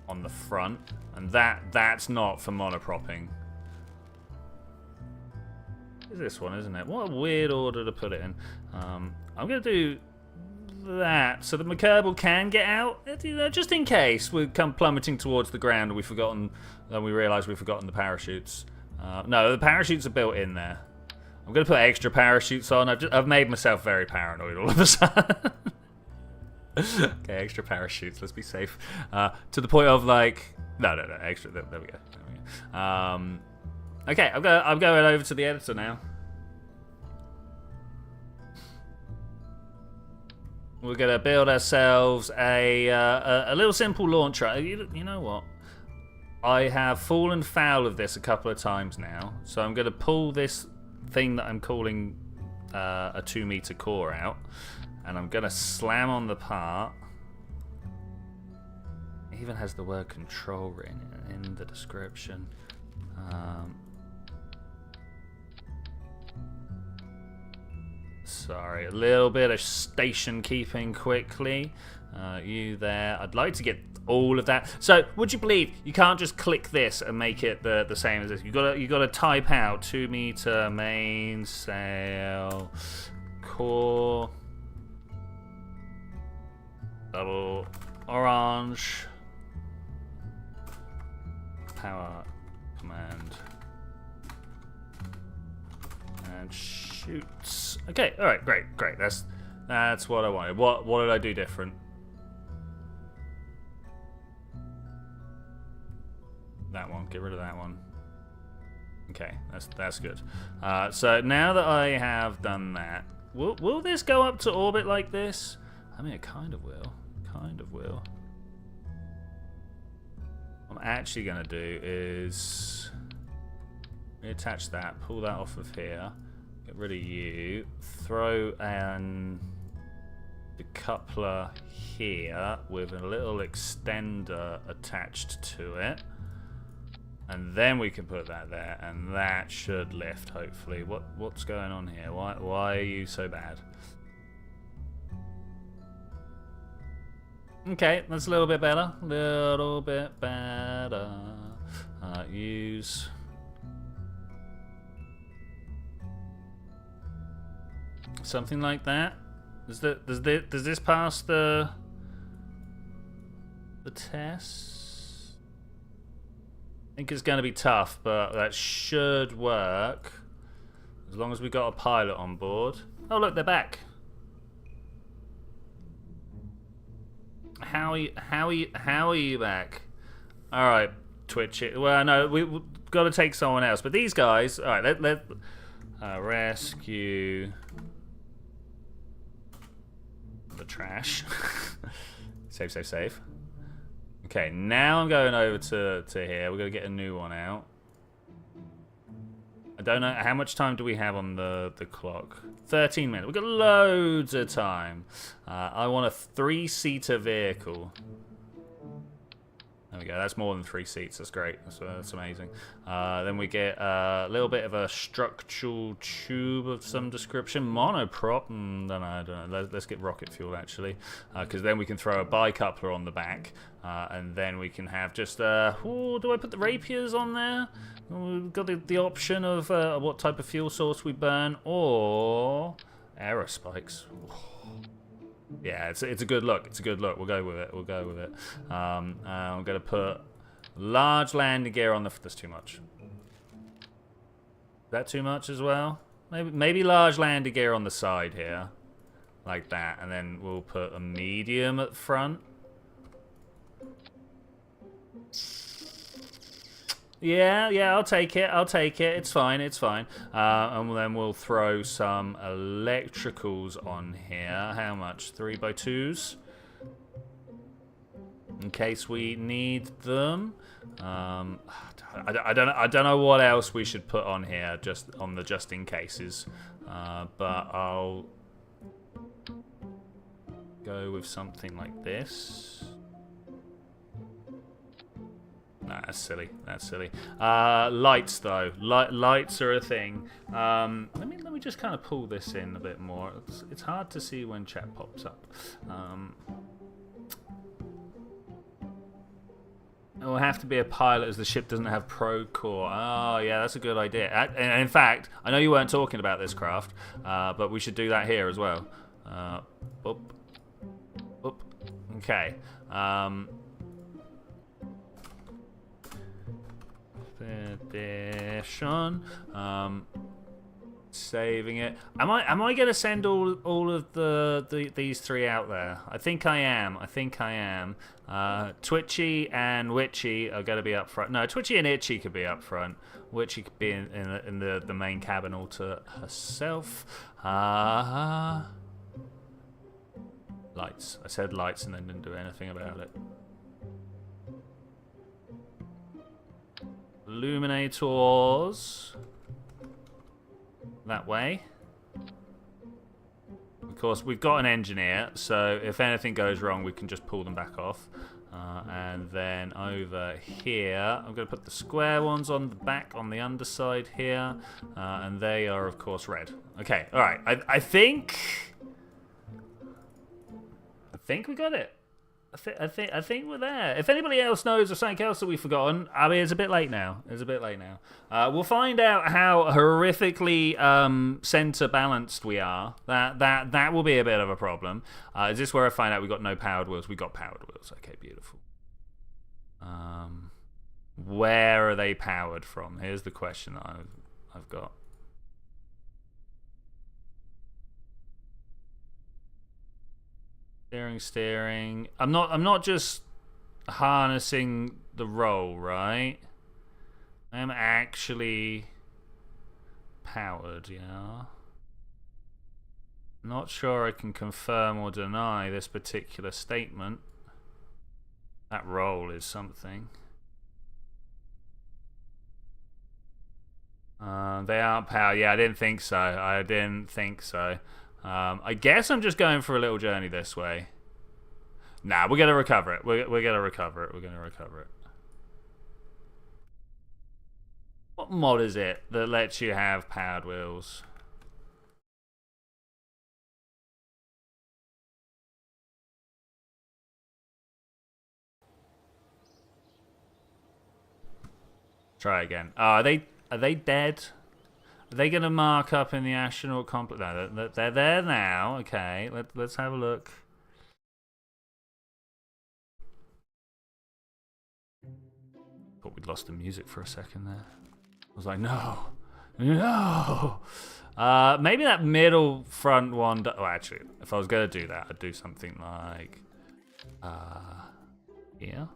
on the front. And that's not for monopropping. It's this one, isn't it? What a weird order to put it in. I'm going to do that so the Kerbal can get out, you know, just in case we come plummeting towards the ground and we realise we've forgotten the parachutes. No, the parachutes are built in there. I'm going to put extra parachutes on. I've made myself very paranoid all of a sudden. Okay, extra parachutes. Let's be safe. To the point of like... No, extra. There we go. Okay, I'm going over to the editor now. We're going to build ourselves a little simple launcher. You know what? I have fallen foul of this a couple of times now, so I'm going to pull this thing that I'm calling a 2-meter core out, and I'm going to slam on the part. It even has the word control written in the description. Sorry, a little bit of station keeping quickly. You there. I'd like to get all of that. So, would you believe you can't just click this and make it the same as this? You gotta type out 2-meter mainsail core double orange power command and shoots. Okay, all right, great. That's what I wanted. What did I do different? That one, get rid of that one. Okay, that's good. So now that I have done that, will this go up to orbit like this? I mean, it kind of will. What I'm actually going to do is reattach that, pull that off of here, get rid of you, throw an decoupler here with a little extender attached to it. And then we can put that there, and that should lift, hopefully. What's going on here? Why are you so bad? Okay, that's a little bit better. Use... something like that. Does this pass the test? I think it's going to be tough, but that should work as long as we got a pilot on board. Oh look, they're back. How are you back? All right, Twitchi. Well, no, we've got to take someone else. But these guys. All right, let rescue the trash. Save. Okay, now I'm going over to here. We're gonna get a new one out. I don't know how much time do we have on the clock. 13 minutes. We've got loads of time. I want a 3-seater vehicle. There we go. That's more than 3 seats. That's great. That's amazing. Then we get a little bit of a structural tube of some description. Monoprop. Don't know. Let's get rocket fuel, actually. Because then we can throw a bicoupler on the back. And then we can have just... do I put the rapiers on there? We've got the option of what type of fuel source we burn. Or... aerospikes. Yeah, it's a good look. It's a good look. We'll go with it. I'm going to put large landing gear on the... That's too much. Is that too much as well? Maybe large landing gear on the side here. Like that. And then we'll put a medium at front. Yeah, I'll take it. It's fine. And then we'll throw some electricals on here. How much? 3x2s? In case we need them. I don't know what else we should put on here, just in cases. But I'll go with something like this. Nah, that's silly. Lights though. Lights are a thing. Let me just kind of pull this in a bit more. It's hard to see when chat pops up. It will have to be a pilot as the ship doesn't have pro core. Oh yeah, that's a good idea. And in fact, I know you weren't talking about this craft, but we should do that here as well. Oop. Okay. Edition. Saving it. Am I gonna send all of these 3 out there? I think I am. Twitchy and Witchy are gonna be up front. No, Twitchy and Itchy could be up front. Witchy could be in the main cabin all to herself. Lights. I said lights and then didn't do anything about it. Illuminators. That way. Of course, we've got an engineer, so if anything goes wrong, we can just pull them back off. And then over here, I'm going to put the square ones on the back, on the underside here. And they are, of course, red. Okay, all right. I think we got it. I think we're there. If anybody else knows of something else that we've forgotten, I mean, it's a bit late now. We'll find out how horrifically center balanced we are. That will be a bit of a problem. Is this where I find out we got no powered wheels? We got powered wheels. Okay, beautiful. Where are they powered from? Here's the question that I've got. Steering. I'm not just harnessing the roll, right? I am actually powered, yeah. Not sure I can confirm or deny this particular statement. That roll is something. They aren't powered. Yeah, I didn't think so. I guess I'm just going for a little journey this way. Nah, we're gonna recover it. We're gonna recover it. What mod is it that lets you have powered wheels? Try again. Oh, are they dead? Are they going to mark up in the astronaut complex? No, they're there now. Okay, let's have a look. Thought we'd lost the music for a second there. I was like, no. Maybe that middle front one. Oh, actually, if I was going to do that, I'd do something like Here.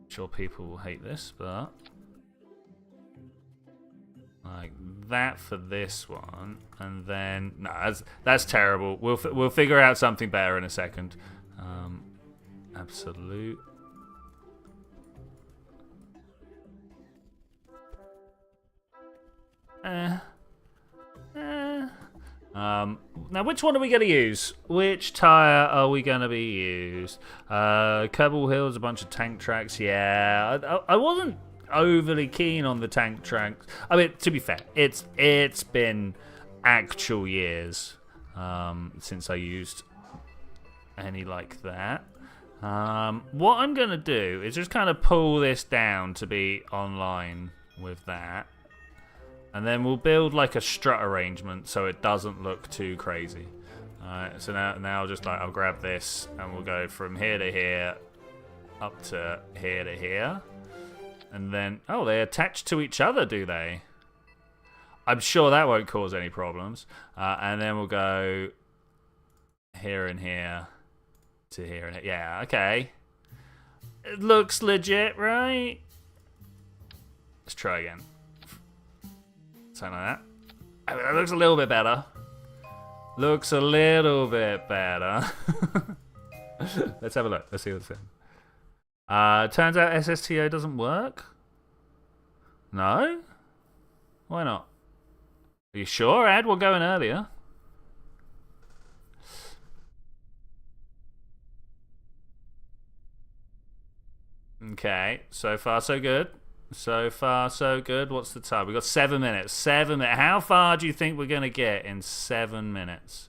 Sure, people will hate this, but like that for this one, and then no, that's terrible. We'll figure out something better in a second. Absolute. Now, which one are we going to use? Which tire are we going to be used? Kerbal Hill's a bunch of tank tracks. Yeah, I wasn't overly keen on the tank tracks. I mean, to be fair, it's been actual years since I used any like that. What I'm going to do is just kind of pull this down to be online with that. And then we'll build like a strut arrangement so it doesn't look too crazy. Alright, so now just like I'll grab this and we'll go from here to here, up to here. And then, oh, they attach to each other, do they? I'm sure that won't cause any problems. And then we'll go here and here to here and here. Yeah, okay. It looks legit, right? Let's try again. Something like that. I mean, that looks a little bit better. Looks a little bit better. Let's have a look. Let's see what's in. Turns out SSTO doesn't work. No? Why not? Are you sure, Ad? We'll go in earlier. Okay, so far so good. So far, so good. What's the time? We've got 7 minutes. 7 minutes. How far do you think we're going to get in 7 minutes?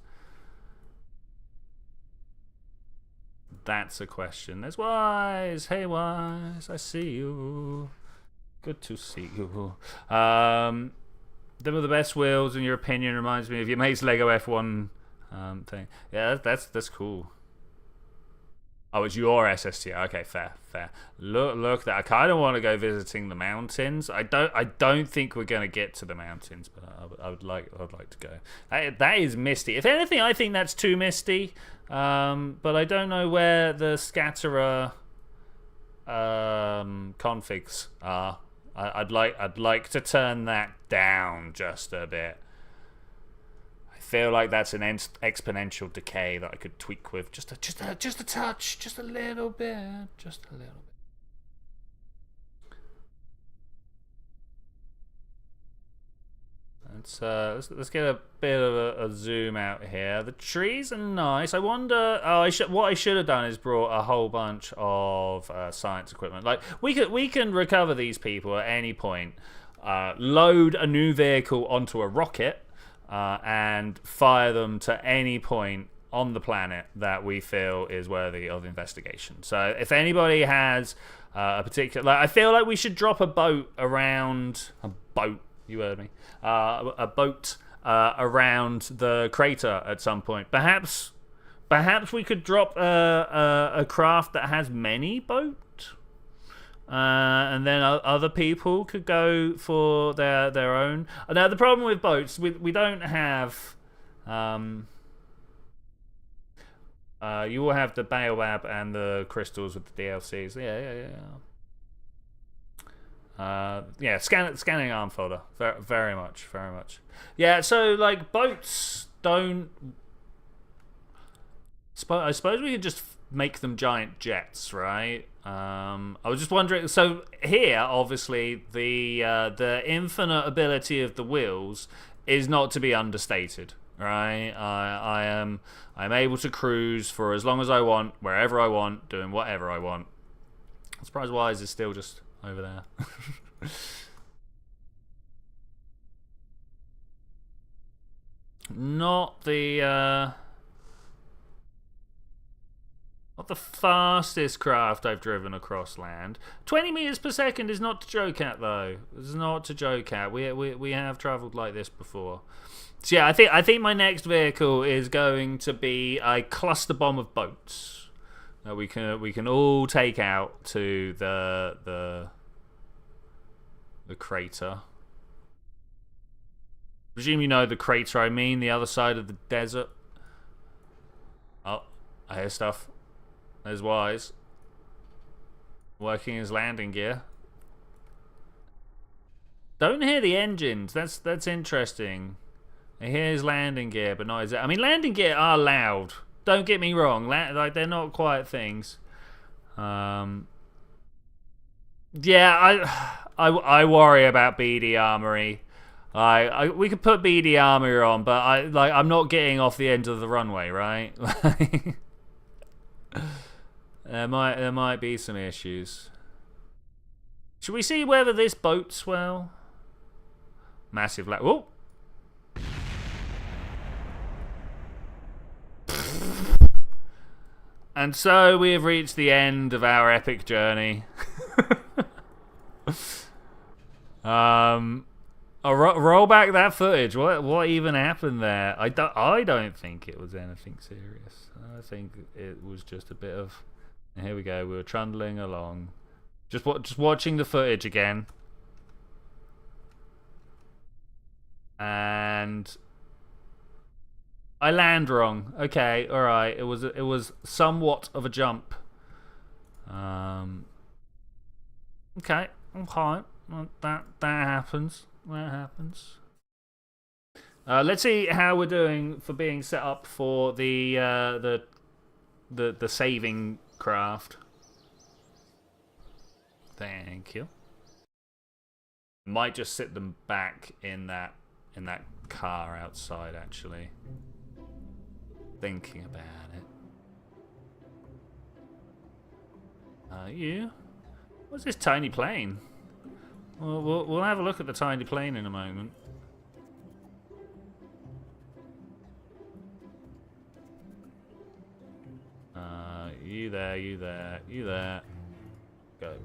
That's a question. There's Wise. Hey, Wise. I see you. Good to see you. Them are the best wheels, in your opinion. Reminds me of your mate's Lego F1 thing. Yeah, that's cool. Oh, it's your SSTO. Okay, fair. Look, that I kind of want to go visiting the mountains. I don't think we're gonna get to the mountains, but I would like to go. That is misty. If anything, I think that's too misty. But I don't know where the scatterer configs are. I'd like to turn that down just a bit. I feel like that's an exponential decay that I could tweak with just a touch, just a little bit. Let's get a bit of a zoom out here. The trees are nice. I wonder. What I should have done is brought a whole bunch of science equipment. Like we can recover these people at any point. Load a new vehicle onto a rocket. And fire them to any point on the planet that we feel is worthy of investigation. So if anybody has a particular... Like, I feel like we should drop a boat around... A boat, you heard me. A boat around the crater at some point. Perhaps we could drop a craft that has many boats. And then other people could go for their own. Now the problem with boats, we don't have. You will have the Baobab and the crystals with the DLCs. Yeah. Scanning arm folder. Very much. Yeah. So like boats don't. I suppose we could just make them giant jets, right? I was just wondering. So here, obviously, the infinite ability of the wheels is not to be understated, right? I'm able to cruise for as long as I want, wherever I want, doing whatever I want. I'm surprised Wise is still just over there. Not the fastest craft I've driven across land. 20 meters per second is not to joke at, though. It's not to joke at. We have travelled like this before. So yeah, I think my next vehicle is going to be a cluster bomb of boats that we can all take out to the crater. I presume you know the crater I mean, the other side of the desert. Oh, I hear stuff. There's Wise. Working his landing gear. Don't hear the engines. That's interesting. I hear his landing gear, but not his... I mean, landing gear are loud. Don't get me wrong. Like, they're not quiet things. Yeah, I worry about BD Armory. We could put BD Armory on, but I'm not getting off the end of the runway, right? There might be some issues. Should we see whether this boats well? Massive oh. And so we have reached the end of our epic journey. Roll back that footage. What even happened there? I don't think it was anything serious. I think it was just a bit of... Here we go. We were trundling along, just watching the footage again, and I land wrong. Okay, all right. It was somewhat of a jump. Okay, well, that happens. That happens. Let's see how we're doing for being set up for the saving craft. Thank you. Might just sit them back in that car outside, actually. Thinking about it. You? What's this tiny plane? We'll have a look at the tiny plane in a moment. You there. Go.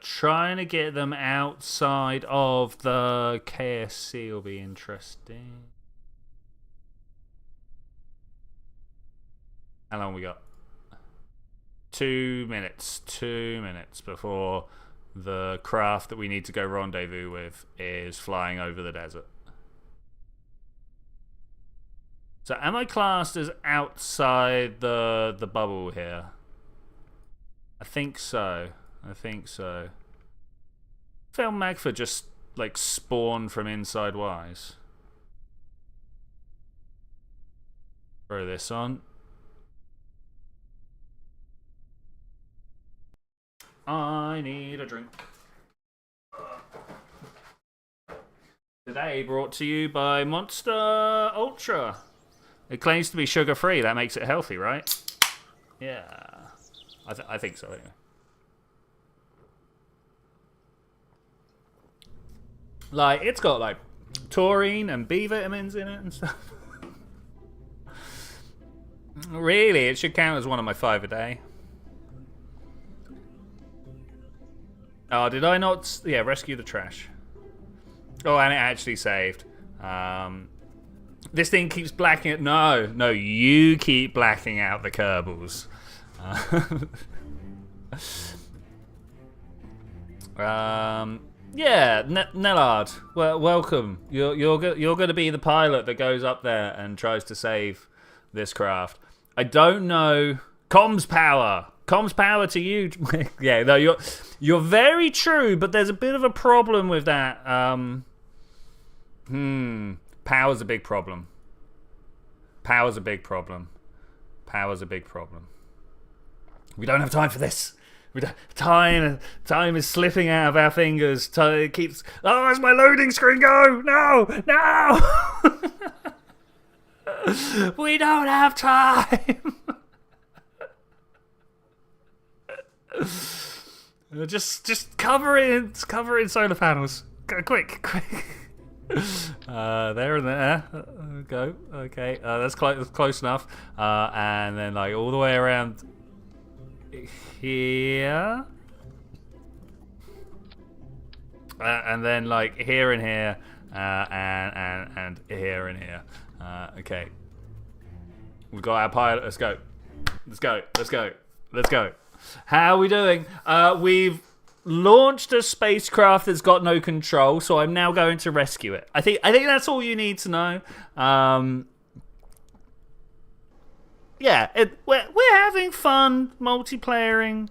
Trying to get them outside of the KSC will be interesting. How long we got? 2 minutes. 2 minutes before the craft that we need to go rendezvous with is flying over the desert. So am I classed as outside the bubble here? I think so. Phil Magford just like spawned from inside Wise. Throw this on. I need a drink. Today brought to you by Monster Ultra. It claims to be sugar-free. That makes it healthy, right? Yeah. I think so, anyway. Like, it's got, like, taurine and B vitamins in it and stuff. Really, it should count as one of my 5 a day. Oh, did I not... Yeah, rescue the trash. Oh, and it actually saved. This thing keeps blacking it. No, you keep blacking out the Kerbals. Yeah, Nellard. Well, welcome. You're going to be the pilot that goes up there and tries to save this craft. I don't know. Comms power to you. Yeah, no, you're very true, but there's a bit of a problem with that. Power's a big problem. We don't have time for this. Time is slipping out of our fingers. It keeps... Oh, where's my loading screen go? No! We don't have time. Just cover it in solar panels. Quick. There and there. Go. Okay. That's close enough. And then like all the way around here. And then like here and here. And here and here. Okay. We've got our pilot. Let's go. How are we doing? We've launched a spacecraft that's got no control, so I'm now going to rescue it. I think that's all you need to know. yeah, we're having fun multiplayering,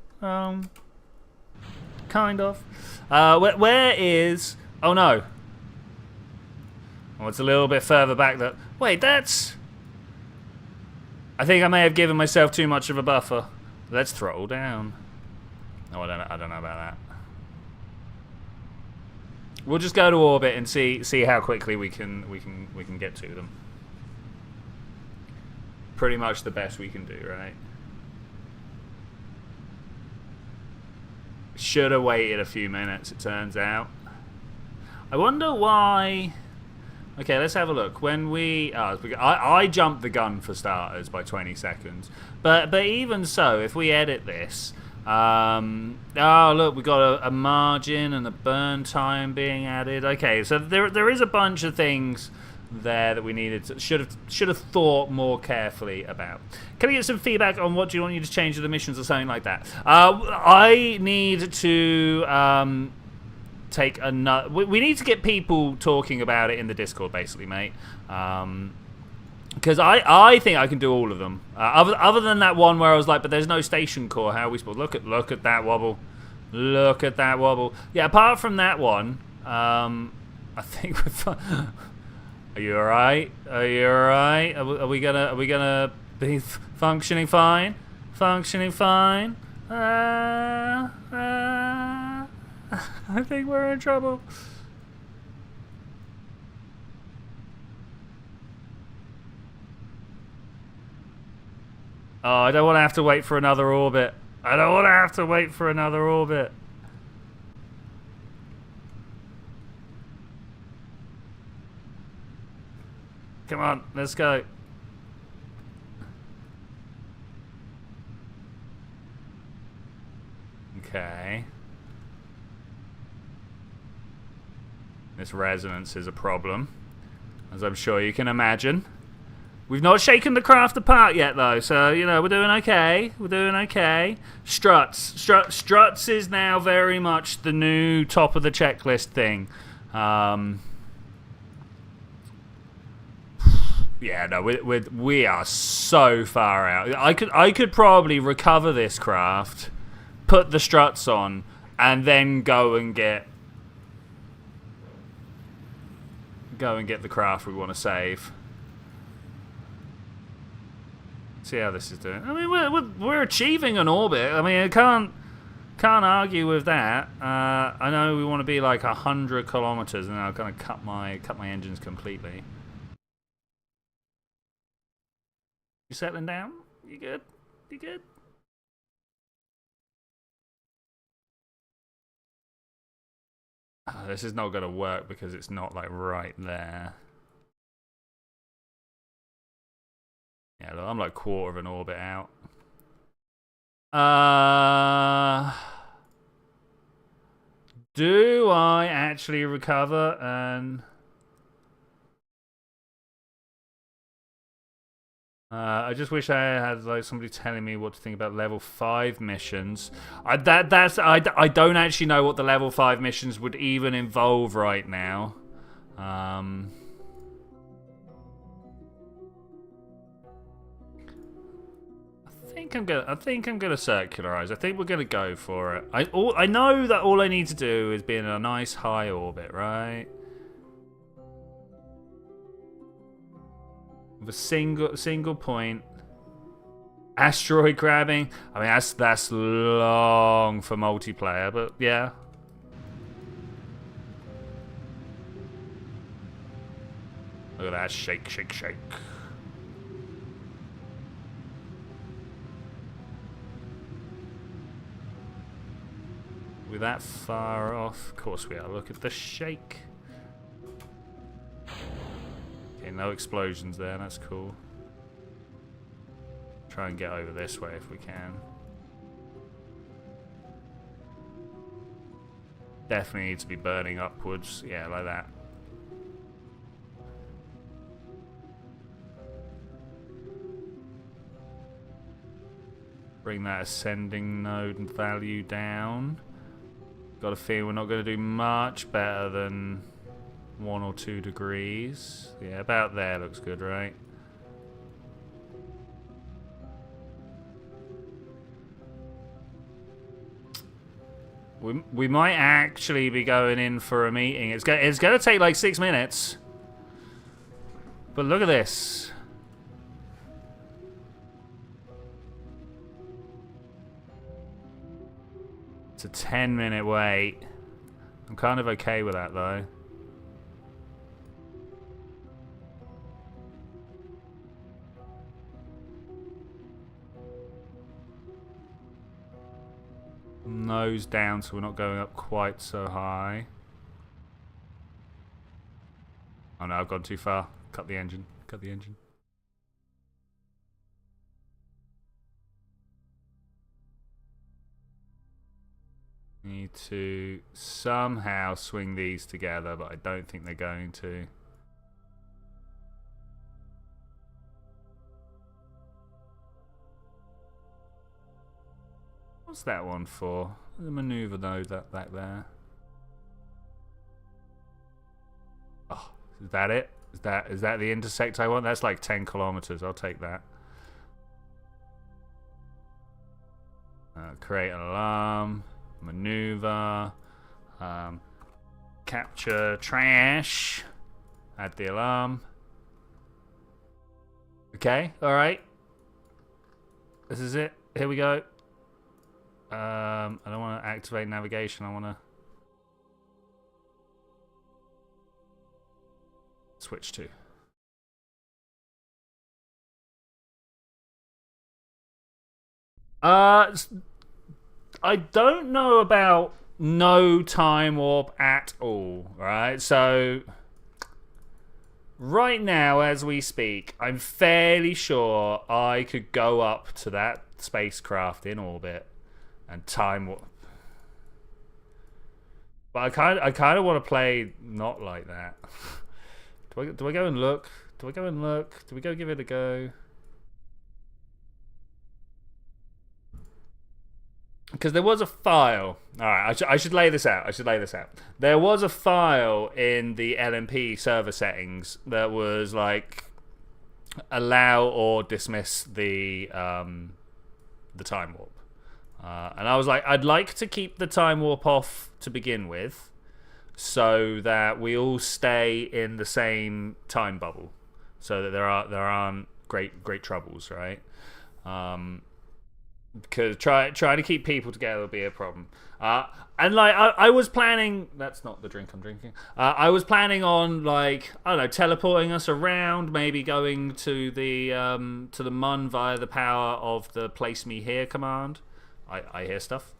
kind of. Where is? Oh no. Oh, it's a little bit further back. That wait, that's. I think I may have given myself too much of a buffer. Let's throttle down. Oh, I don't know about that. We'll just go to orbit and see how quickly we can get to them. Pretty much the best we can do, right? Should have waited a few minutes, it turns out. I wonder why. Okay, let's have a look. When I jumped the gun for starters by 20 seconds, but even so, if we edit this, oh look, we got a margin and a burn time being added. Okay, so there is a bunch of things there that we needed to should have thought more carefully about. Can I get some feedback on what do you want you to change to the missions or something like that? I need to take another. We need to get people talking about it in the Discord, basically, mate. Because I think I can do all of them. Other than that one where I was like, but there's no station core. How are we supposed? Look at that wobble. Look at that wobble. Yeah. Apart from that one, I think we're fine. Are you alright? Are you alright? Are we gonna be functioning fine? Functioning fine? I think we're in trouble. Oh, I don't want to have to wait for another orbit. I don't want to have to wait for another orbit. Come on, let's go. Okay. This resonance is a problem, as I'm sure you can imagine. We've not shaken the craft apart yet, though, so, you know, we're doing okay. We're doing okay. Struts is now very much the new top of the checklist thing. Yeah, no, we are so far out. I could probably recover this craft, put the struts on, and then go and get the craft we want to save. See how this is doing. I mean, we're achieving an orbit. I mean, I can't argue with that. I know we want to be like 100 kilometers, and I'm gonna cut my engines completely. You settling down? You good? You good? Oh, this is not gonna work because it's not like right there. Yeah, look, I'm like quarter of an orbit out. Do I actually recover and... I just wish I had like somebody telling me what to think about level 5 missions. I don't actually know what the level 5 missions would even involve right now. I think I'm gonna circularize. I think we're gonna go for it. I know that all I need to do is be in a nice high orbit, right? With a single point asteroid grabbing. I mean, that's long for multiplayer, but yeah. Look at that, shake, shake, shake. We're that far off. Of course we are. Look at the shake. Okay, no explosions there. That's cool. Try and get over this way if we can. Definitely need to be burning upwards. Yeah, like that. Bring that ascending node and value down. Got a feeling we're not going to do much better than 1 or 2 degrees. Yeah, about there looks good, right? We might actually be going in for a meeting. It's gonna take like 6 minutes. But look at this. It's a 10-minute wait. I'm kind of okay with that though. Nose down so we're not going up quite so high. Oh no, I've gone too far. Cut the engine. Cut the engine. Need to somehow swing these together, but I don't think they're going to. What's that one for? The maneuver node that back there. Oh, is that it? Is that the intersect I want? That's like 10 kilometers. I'll take that. Create an alarm. Maneuver. Capture trash. Add the alarm. Okay, alright. This is it. Here we go. I don't want to activate navigation. I want to switch to. I don't know about no time warp at all, right? So right now, as we speak, I'm fairly sure I could go up to that spacecraft in orbit and time warp. But I kind of want to play not like that. Do I go and look? Do I go and look? Do we go give it a go? Because there was a file. Alright, I should lay this out. There was a file in the LMP server settings that was like allow or dismiss the time warp. And I was like, I'd like to keep the time warp off to begin with, so that we all stay in the same time bubble, so that there aren't great troubles, right? Because trying to keep people together will be a problem. And like I was planning. That's not the drink I'm drinking. I was planning on, like, I don't know, teleporting us around, maybe going to the Mun via the power of the place me here command. I hear stuff.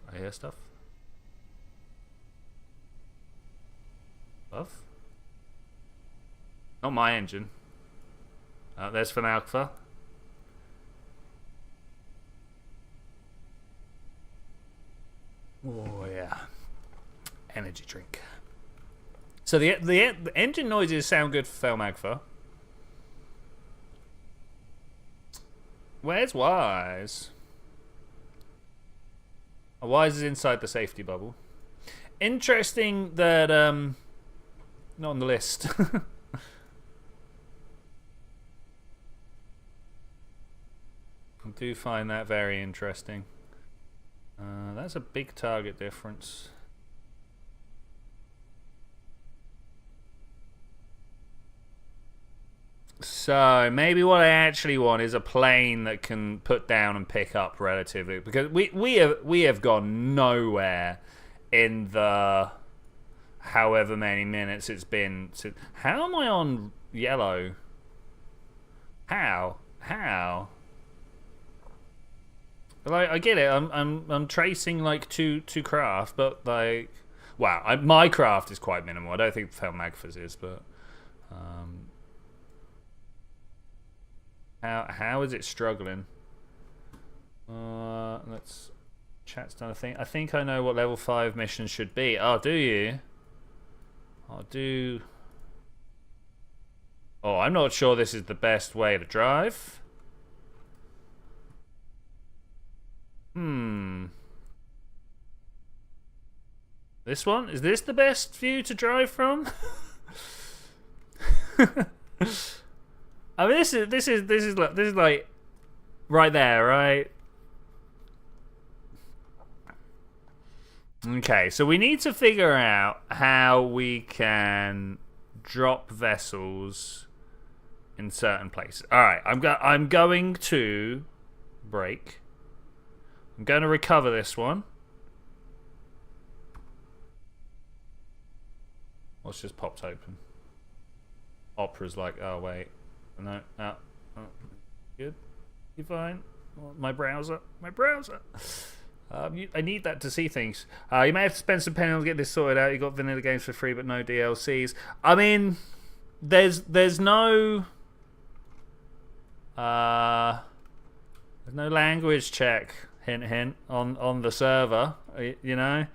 Above? Not my engine. There's Fan Alpha. Oh yeah, energy drink. So the engine noises sound good for Felmagfa. Where's Wise? Oh, Wise is inside the safety bubble. Interesting that not on the list. I do find that very interesting. That's a big target difference. So maybe what I actually want is a plane that can put down and pick up relatively, because we have gone nowhere in the however many minutes it's been. How am I on yellow? How? Like, I get it. I'm tracing like two craft, but like, wow, my craft is quite minimal. I don't think Felmagfa's is, but how is it struggling? Let's chat's done a thing. I think I know what level 5 missions should be. Oh, do you? Oh, I'm not sure this is the best way to drive. This one? Is this the best view to drive from? I mean, this is like right there, right? Okay, so we need to figure out how we can drop vessels in certain places. All right, I'm going to break. I'm going to recover this one. What's just popped open? Opera's like, oh wait, no, oh, good, you fine? My browser. I need that to see things. You may have to spend some penny on to get this sorted out. You got vanilla games for free, but no DLCs. I mean, there's no language check. Hint, hint on the server. You know,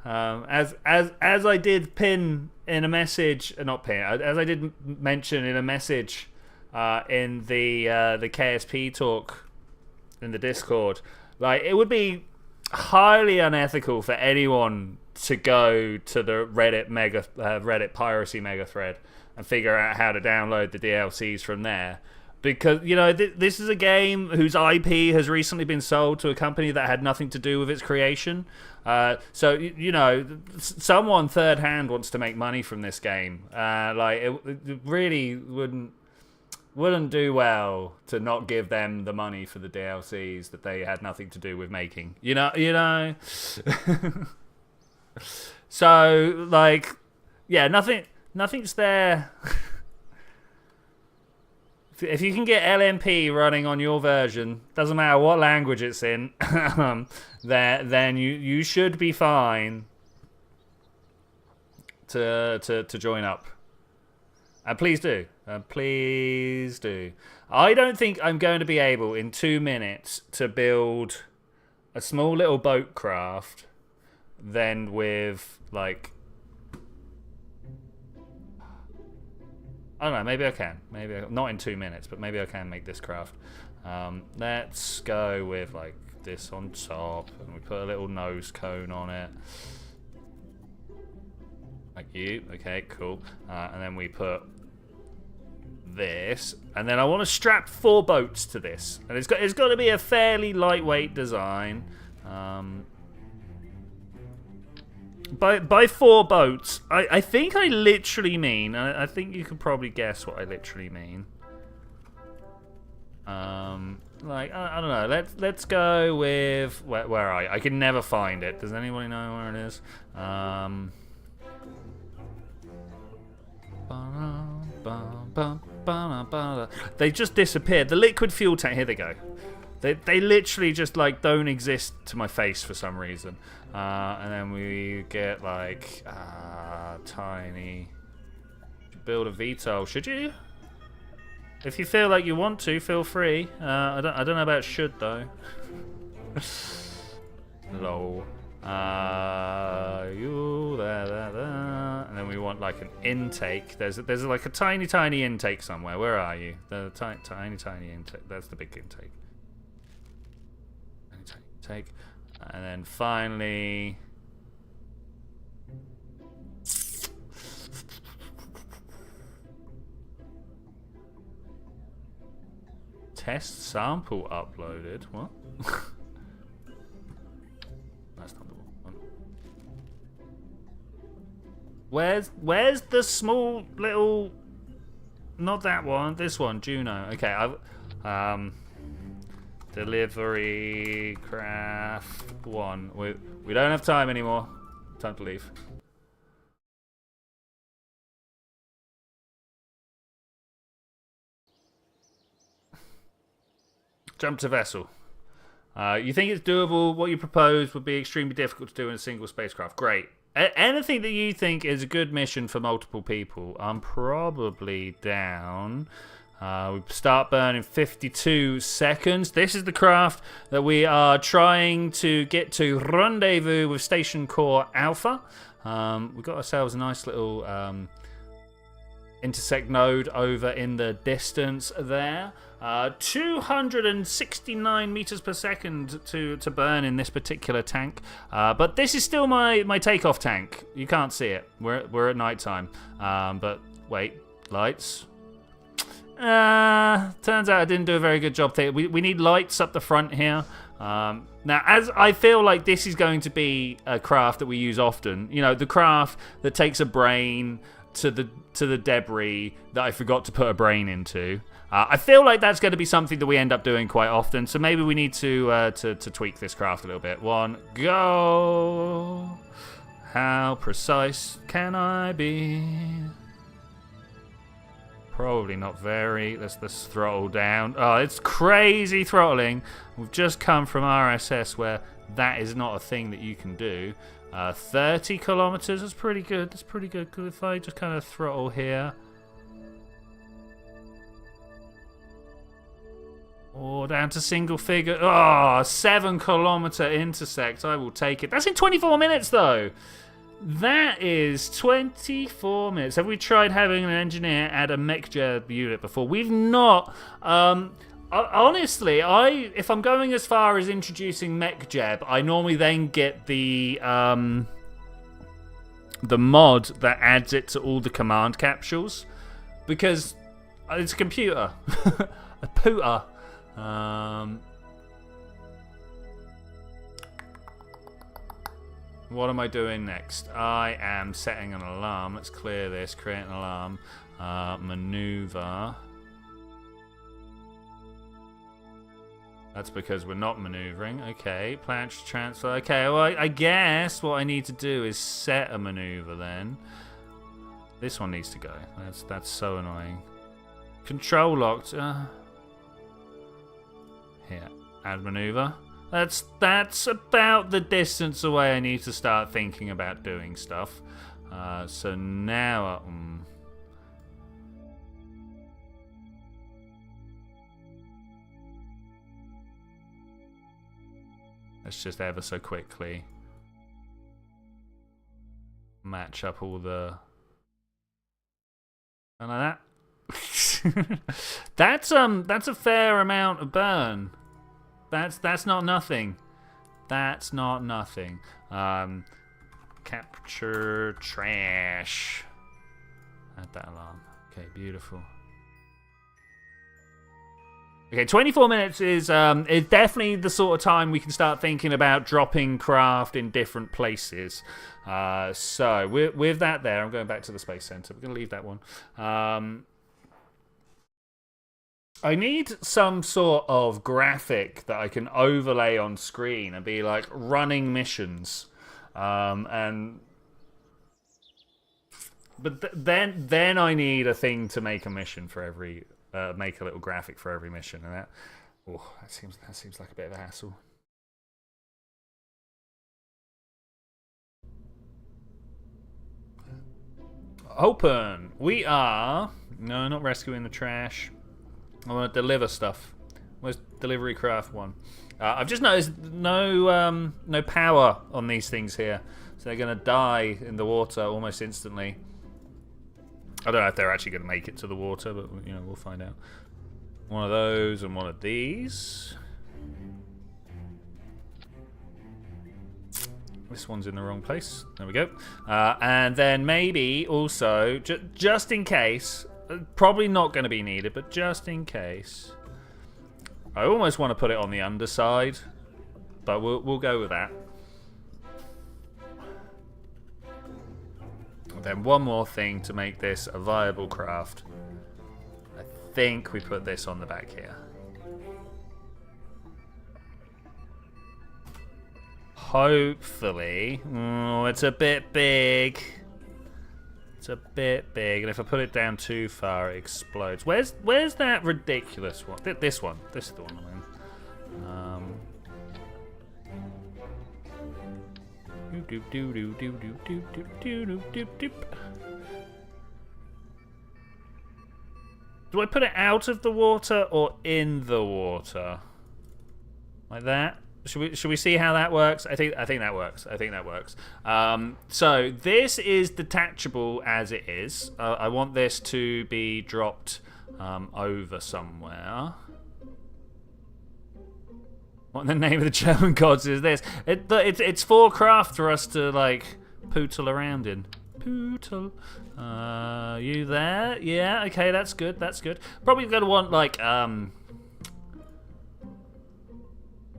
as I did pin in a message, not pin, as I did mention in a message in the KSP talk in the Discord. Like, it would be highly unethical for anyone to go to the Reddit piracy mega thread and figure out how to download the DLCs from there, because you know this is a game whose IP has recently been sold to a company that had nothing to do with its creation. So you know, someone third hand wants to make money from this game. Like it really wouldn't do well to not give them the money for the DLCs that they had nothing to do with making. You know. So like, yeah, nothing's there. If you can get LMP running on your version, doesn't matter what language it's in, then you should be fine to join up. And please do. Please do. I don't think I'm going to be able in 2 minutes to build a small little boat craft, then with like, I don't know, maybe I can. Not in 2 minutes, but maybe I can make this craft. Let's go with like this on top, and we put a little nose cone on it. Like you. Okay, cool. And then we put this, and then I want to strap 4 boats to this, and it's got to be a fairly lightweight design. By 4 boats, I think I literally mean, I think you can probably guess what I literally mean. Like I don't know. Let's go with where are you? I can never find it. Does anybody know where it is? They just disappeared. The liquid fuel tank. Here they go. They literally just like don't exist to my face for some reason. And then we get like tiny. Build a VTOL. Should you? If you feel like you want to, feel free. I don't know about should though. Lol. You there. And then we want like an intake. There's like a tiny intake somewhere. Where are you? The tiny intake. That's the big intake. Intake. And then finally, test sample uploaded. What? That's not the one. Where's the small little? Not that one. This one, Juno. Okay, delivery craft 1. We don't have time anymore. Time to leave. Jump to vessel. You think it's doable? What you propose would be extremely difficult to do in a single spacecraft. Great. Anything that you think is a good mission for multiple people, I'm probably down. We start burning 52 seconds. This is the craft that we are trying to get to rendezvous with Station Core Alpha. We've got ourselves a nice little intersect node over in the distance there. 269 meters per second to burn in this particular tank. But this is still my takeoff tank. You can't see it. We're at night time. But wait, lights. Turns out I didn't do a very good job there. We need lights up the front here. Now, as I feel like this is going to be a craft that we use often, you know, the craft that takes a brain to the debris that I forgot to put a brain into. I feel like that's going to be something that we end up doing quite often, so maybe we need to tweak this craft a little bit. One, go! How precise can I be? Probably not very. Let's throttle down. Oh, it's crazy throttling. We've just come from RSS where that is not a thing that you can do. 30 kilometers, that's pretty good. That's pretty good. If I just kind of throttle here. Oh, down to single figure. Oh, 7 kilometer intersect. I will take it. That's in 24 minutes, though. That is 24 minutes. Have we tried having an engineer add a mech-jeb unit before? We've not. Honestly, if I'm going as far as introducing mech-jeb, I normally then get the mod that adds it to all the command capsules, because it's a computer. A pooter. What am I doing next? I am setting an alarm. Let's clear this. Create an alarm. Maneuver. That's because we're not maneuvering. Okay, planetary transfer. Okay, well, I guess what I need to do is set a maneuver then. This one needs to go. That's so annoying. Control locked. Here, add maneuver. That's about the distance away I need to start thinking about doing stuff. So now, let's just ever so quickly match up all the, and like that. That's a fair amount of burn. That's not nothing. That's not nothing. Capture trash. Add that alarm. Okay, beautiful. Okay, 24 minutes is definitely the sort of time we can start thinking about dropping craft in different places. So with that there, I'm going back to the Space Center. We're going to leave that one. I need some sort of graphic that I can overlay on screen and be like running missions, but then I need a thing to make a mission for every make a little graphic for every mission, and that seems like a bit of a hassle. Open. We are not rescuing the trash. I want to deliver stuff. Where's delivery craft 1? I've just noticed no power on these things here, so they're going to die in the water almost instantly. I don't know if they're actually going to make it to the water, but you know, we'll find out. One of those and one of these. This one's in the wrong place. There we go. And then maybe also, just in case. Probably not going to be needed, but just in case. I almost want to put it on the underside, but we'll go with that. And then one more thing to make this a viable craft. I think we put this on the back here. Hopefully. Oh, it's a bit big. It's a bit big, and if I put it down too far, it explodes. Where's that ridiculous one? This one. This is the one I'm in. Do I put it out of the water or in the water? Like that? Should we see how that works? I think that works. I think that works. So this is detachable as it is. I want this to be dropped over somewhere. What in the name of the German gods is this? It's for craft for us to like pootle around in. Pootle. You there? Yeah. Okay. That's good. That's good. Probably gonna want like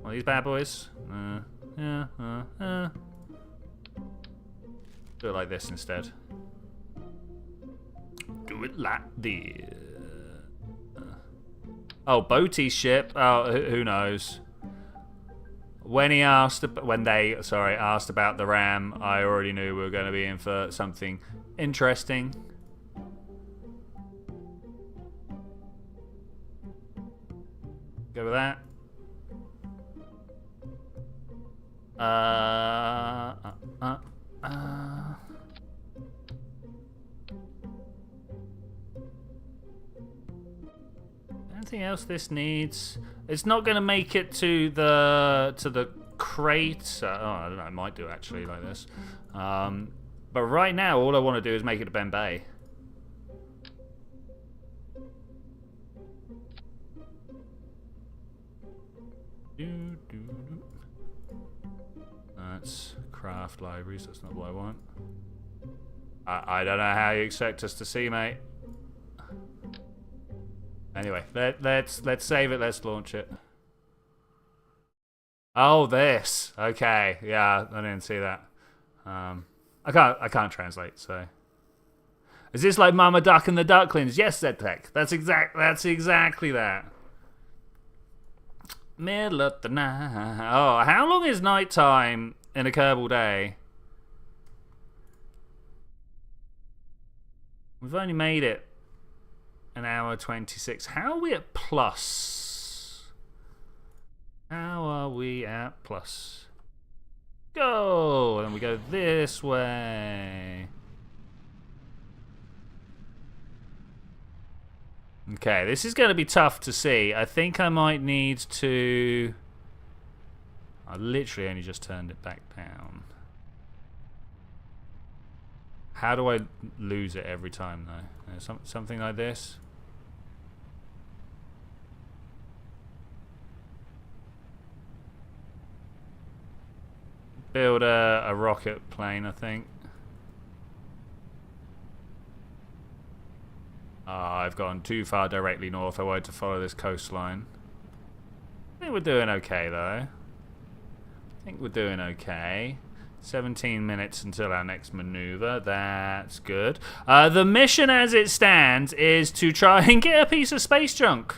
One of these bad boys. Do it like this instead. Do it like this. Oh, Boaty's ship. Oh, who knows? When he asked, asked about the ram, I already knew we were going to be in for something interesting. Go with that. Anything else this needs? It's not going to make it to the crate. Oh, I don't know. I might do actually like this. But right now, all I want to do is make it to Ben Bay. That's craft libraries. That's not what I want. I don't know how you expect us to see, mate. Anyway, let's save it. Let's launch it. Oh, this. Okay, yeah, I didn't see that. I can't translate. So, is this like Mama Duck and the Ducklings? Yes, Zedtech. That's exactly that. Middle of the night. Oh, how long is nighttime in a Kerbal day? We've only made it an hour 26. How are we at plus? How are we at plus? Go! And then we go this way. Okay, this is going to be tough to see. I think I might need to... I literally only just turned it back down. How do I lose it every time, though? Something like this? Build a rocket plane, I think. I've gone too far directly north. I wanted to follow this coastline. I think we're doing okay, though. I think we're doing okay. 17 minutes until our next maneuver. That's good. The mission as it stands is to try and get a piece of space junk.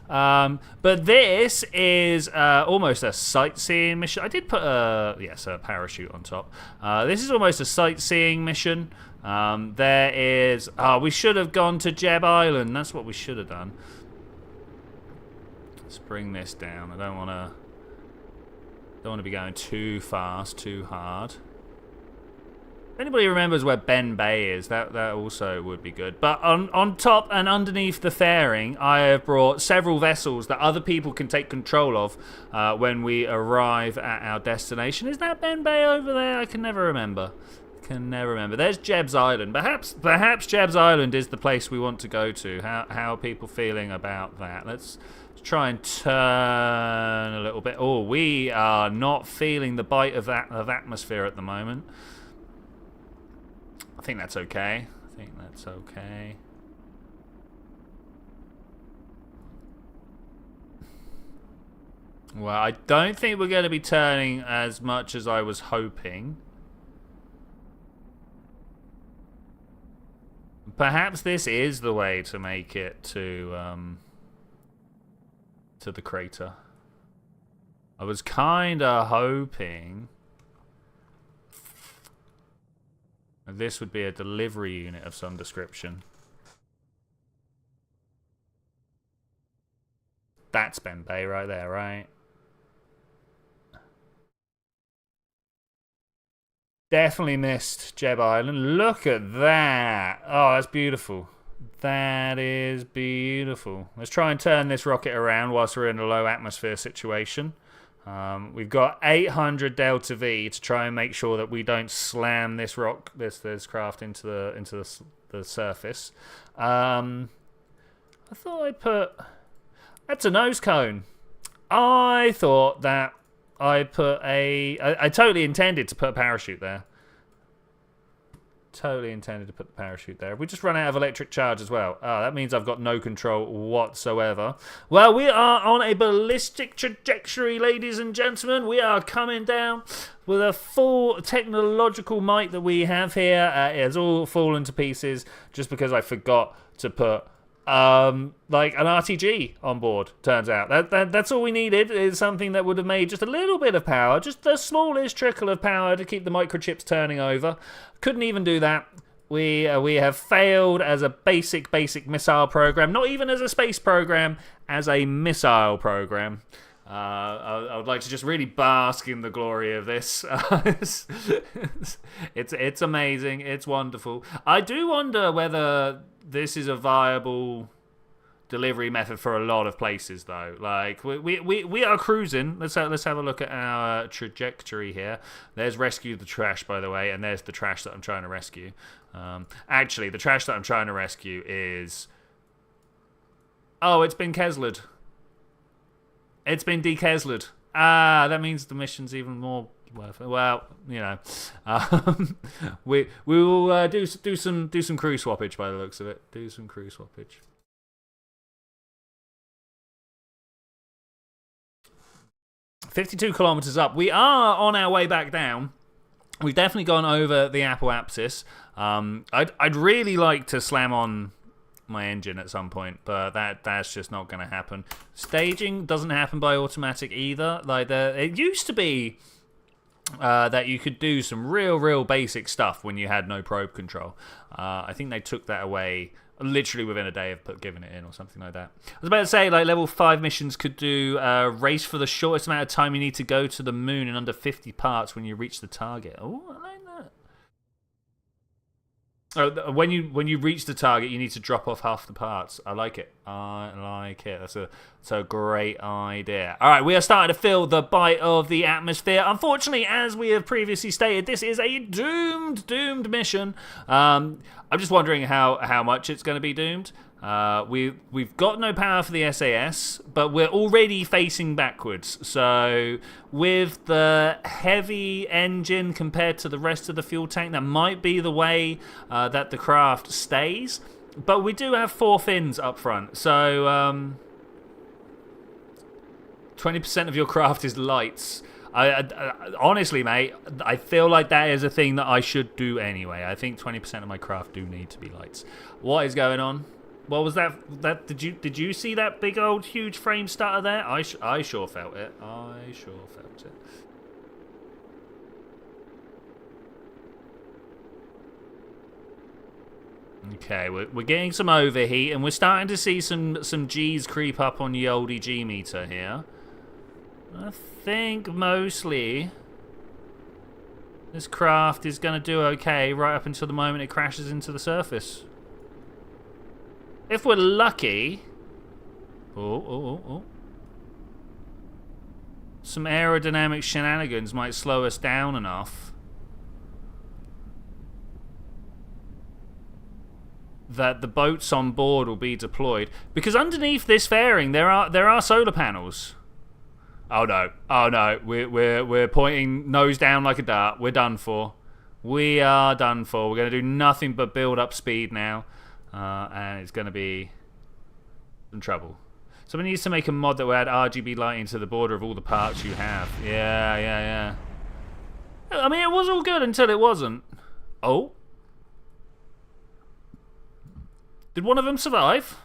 But this is almost a sightseeing mission. I did put a parachute on top. This is almost a sightseeing mission. There is... we should have gone to Jeb Island. That's what we should have done. Let's bring this down. I don't want to be going too fast, too hard. If anybody remembers where Ben Bay is, that also would be good. But on top and underneath the fairing, I have brought several vessels that other people can take control of when we arrive at our destination. Is that Ben Bay over there? I can never remember. There's Jeb's Island. Perhaps Jeb's Island is the place we want to go to. How are people feeling about that? Let's try and turn a little bit. Oh, we are not feeling the bite of atmosphere at the moment. I think that's okay. Well, I don't think we're going to be turning as much as I was hoping. Perhaps this is the way to make it to the crater. I was kinda hoping this would be a delivery unit of some description. That's Ben Bay right there, right? Definitely missed Jeb Island. Look at that. Oh, that's beautiful. That is beautiful. Let's try and turn this rocket around whilst we're in a low atmosphere situation. We've got 800 delta V to try and make sure that we don't slam this craft into the surface. I thought I'd put... That's a nose cone. I thought that I put a... I totally intended to put a parachute there. totally intended to put the parachute there. We just run out of electric charge as well. Oh, that means I've got no control whatsoever. Well, we are on a ballistic trajectory, ladies and gentlemen. We are coming down with a full technological might that we have here. It's all fallen to pieces just because I forgot to put like an RTG on board. Turns out that's all we needed, is something that would have made just a little bit of power, just the smallest trickle of power to keep the microchips turning over. Couldn't even do that. We have failed as a basic missile program, not even as a space program, as a missile program. I would like to just really bask in the glory of this. It's amazing. It's wonderful. I do wonder whether this is a viable delivery method for a lot of places, though. Like we are cruising. Let's have a look at our trajectory here. There's rescue the trash, by the way, and there's the trash that I'm trying to rescue. Actually, the trash that I'm trying to rescue is... Oh, it's been Keslered. It's been de-Keslered. Ah, that means the mission's even more worth it. Well, you know, we will do some crew swappage by the looks of it. Do some crew swappage. $52 kilometers up. We are on our way back down. We've definitely gone over the apoapsis. I'd really like to slam on my engine at some point, but that's just not going to happen. Staging doesn't happen by automatic either. Like it used to be that you could do some real basic stuff when you had no probe control. I think they took that away literally within a day of giving it in or something like that. I was about to say, like, level 5 missions could do race for the shortest amount of time you need to go to the moon in under 50 parts when you reach the target. Oh, I like that. Oh, when you reach the target, you need to drop off half the parts. I like it. I like it. That's a great idea. All right, we are starting to feel the bite of the atmosphere. Unfortunately, as we have previously stated, this is a doomed mission. I'm just wondering how much it's going to be doomed. We've got no power for the SAS, but we're already facing backwards. So with the heavy engine compared to the rest of the fuel tank, that might be the way that the craft stays. But we do have 4 fins up front, so 20% of your craft is lights. I honestly, mate, I feel like that is a thing that I should do anyway. I think 20% of my craft do need to be lights. What is going on? What was that? Did you see that big old huge frame stutter there? I sure felt it. I sure felt it. Okay, we're getting some overheat, and we're starting to see some G's creep up on the oldie G meter here. I think mostly this craft is going to do okay right up until the moment it crashes into the surface. If we're lucky... Oh. Some aerodynamic shenanigans might slow us down enough that the boats on board will be deployed. Because underneath this fairing, there are solar panels. Oh no, we're pointing nose down like a dart. We're done for. We are done for. We're going to do nothing but build up speed now. And it's going to be some trouble. Somebody needs to make a mod that will add RGB lighting to the border of all the parts you have. Yeah. I mean, it was all good until it wasn't. Oh. Did one of them survive?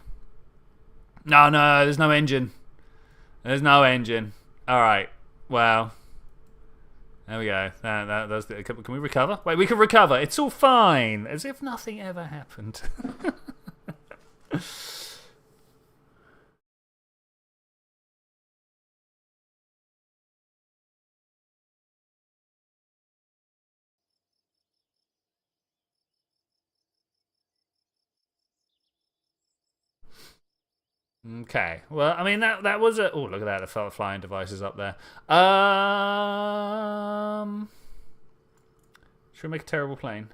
No, there's no engine. There's no engine. Alright, well. There we go. That's the, can we recover? Wait, we can recover. It's all fine. As if nothing ever happened. Okay. Well, I mean that was a... Oh, look at that. The flying devices up there. Should we make a terrible plane?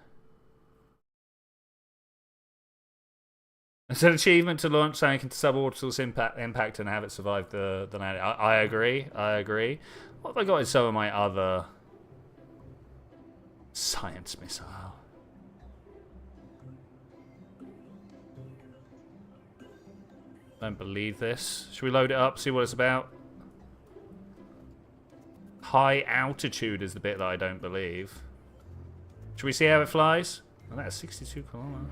It's an achievement to launch something into suborbital impact and have it survive the landing. I agree. What have I got in some of my other science missile? Don't believe this. Should we load it up, see what it's about? High altitude is the bit that I don't believe. Should we see how it flies? Oh, that's 62 kilometers.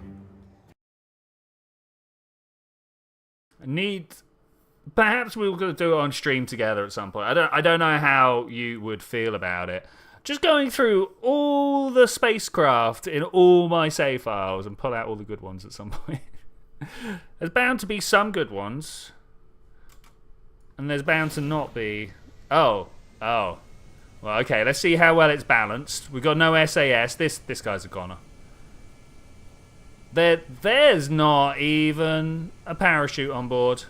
I need... Perhaps we were going to do it on stream together at some point. I don't know how you would feel about it. Just going through all the spacecraft in all my save files and pull out all the good ones at some point. There's bound to be some good ones. And there's bound to not be... Oh. Well, okay, let's see how well it's balanced. We've got no SAS. This guy's a goner. There's not even a parachute on board.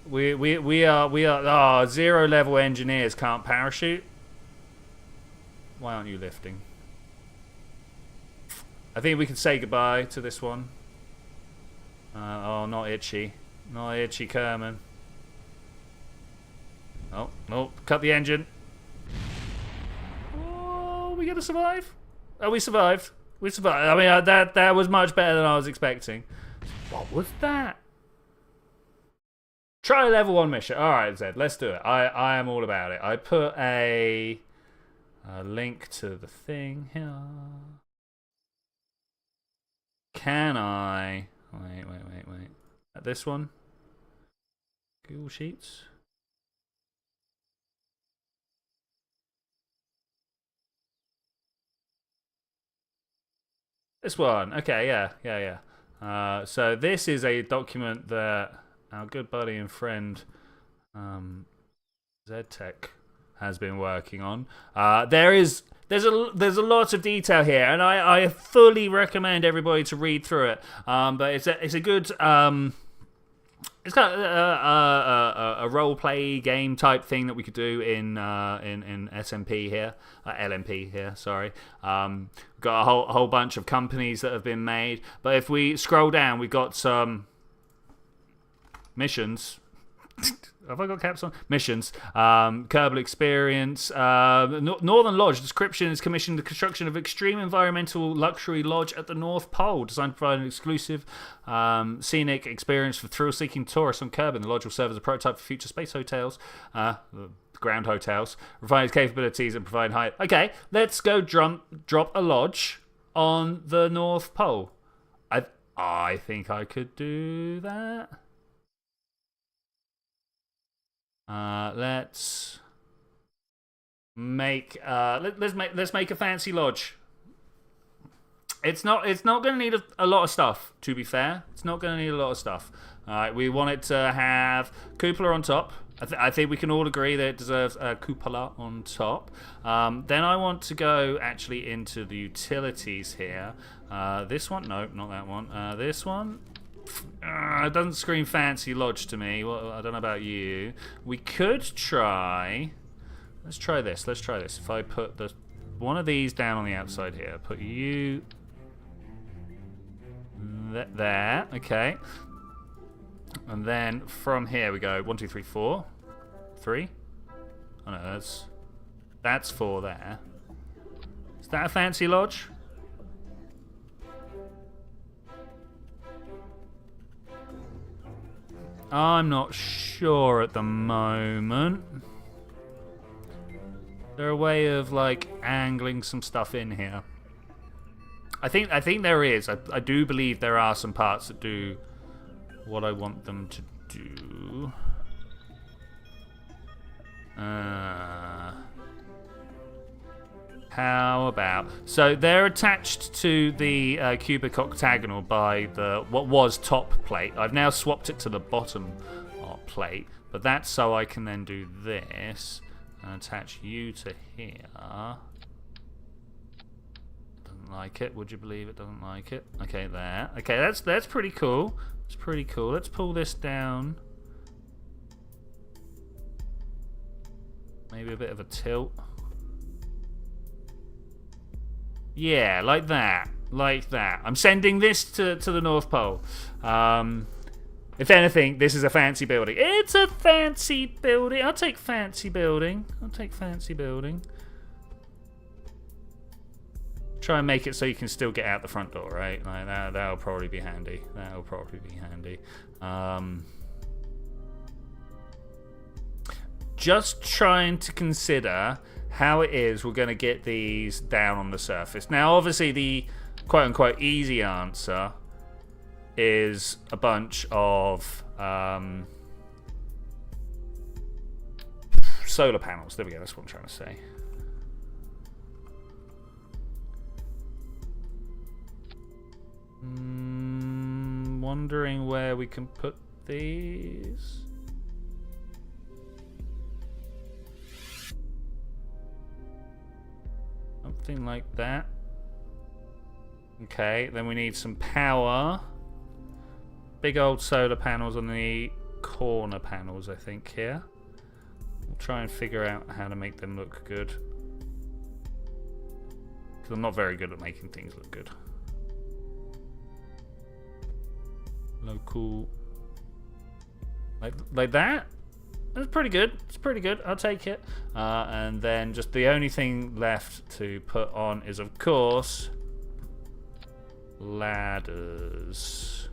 We are zero level engineers can't parachute. Why aren't you lifting? I think we can say goodbye to this one. Oh, not itchy. Not itchy Kerman. Oh, no, cut the engine. Oh, we gonna survive? Oh, we survived. We survived. I mean, that was much better than I was expecting. What was that? Try a level 1 mission. Alright, Zed, let's do it. I am all about it. I put a link to the thing here. Can I... Wait. This one? Google Sheets? This one. Okay, yeah. So this is a document that our good buddy and friend ZTech has been working on. There's a lot of detail here, and I fully recommend everybody to read through it. But it's a good it's kind of a role play game type thing that we could do in SMP here, LMP here. Sorry, we've got a whole bunch of companies that have been made. But if we scroll down, we've got some missions. Have I got caps on? Missions. Kerbal Experience. Northern Lodge. Description is commissioned the construction of extreme environmental luxury lodge at the North Pole, designed to provide an exclusive scenic experience for thrill-seeking tourists on Kerbin. The lodge will serve as a prototype for future space hotels, ground hotels, refine its capabilities and provide high... Okay, let's go drop a lodge on the North Pole. I think I could do that. Let's make a fancy lodge. It's not going to need a lot of stuff. To be fair, it's not going to need a lot of stuff. All right, we want it to have cupola on top. I think we can all agree that it deserves a cupola on top. Then I want to go actually into the utilities here. This one, no, not that one. This one. It doesn't scream fancy lodge to me. Well, I don't know about you. We could try... Let's try this. If I put one of these down on the outside here. Put you... there. Okay. And then from here we go 1, 2, 3, 4. 3? Oh no, that's 4 there. Is that a fancy lodge? I'm not sure at the moment. Is there a way of like angling some stuff in here? I think there is. I do believe there are some parts that do what I want them to do. How about... So they're attached to the cubic octagonal by the what was top plate. I've now swapped it to the bottom plate, but that's so I can then do this and attach you to here. Doesn't like it. Would you believe it doesn't like it? Okay, there. Okay, that's pretty cool. It's pretty cool. Let's pull this down. Maybe a bit of a tilt. Yeah, like that. Like that. I'm sending this to the North Pole. If anything, this is a fancy building. It's a fancy building. I'll take fancy building. Try and make it so you can still get out the front door, right? Like that'll probably be handy. Just trying to consider how it is we're going to get these down on the surface. Now, obviously, the quote-unquote easy answer is a bunch of solar panels. There we go. That's what I'm trying to say. Wondering where we can put these. Something like that. Okay, then we need some power. Big old solar panels on the corner panels, I think, here. We'll try and figure out how to make them look good. Because I'm not very good at making things look good. Local. Like that? That's pretty good. It's pretty good. I'll take it. And then just the only thing left to put on is, of course, ladders.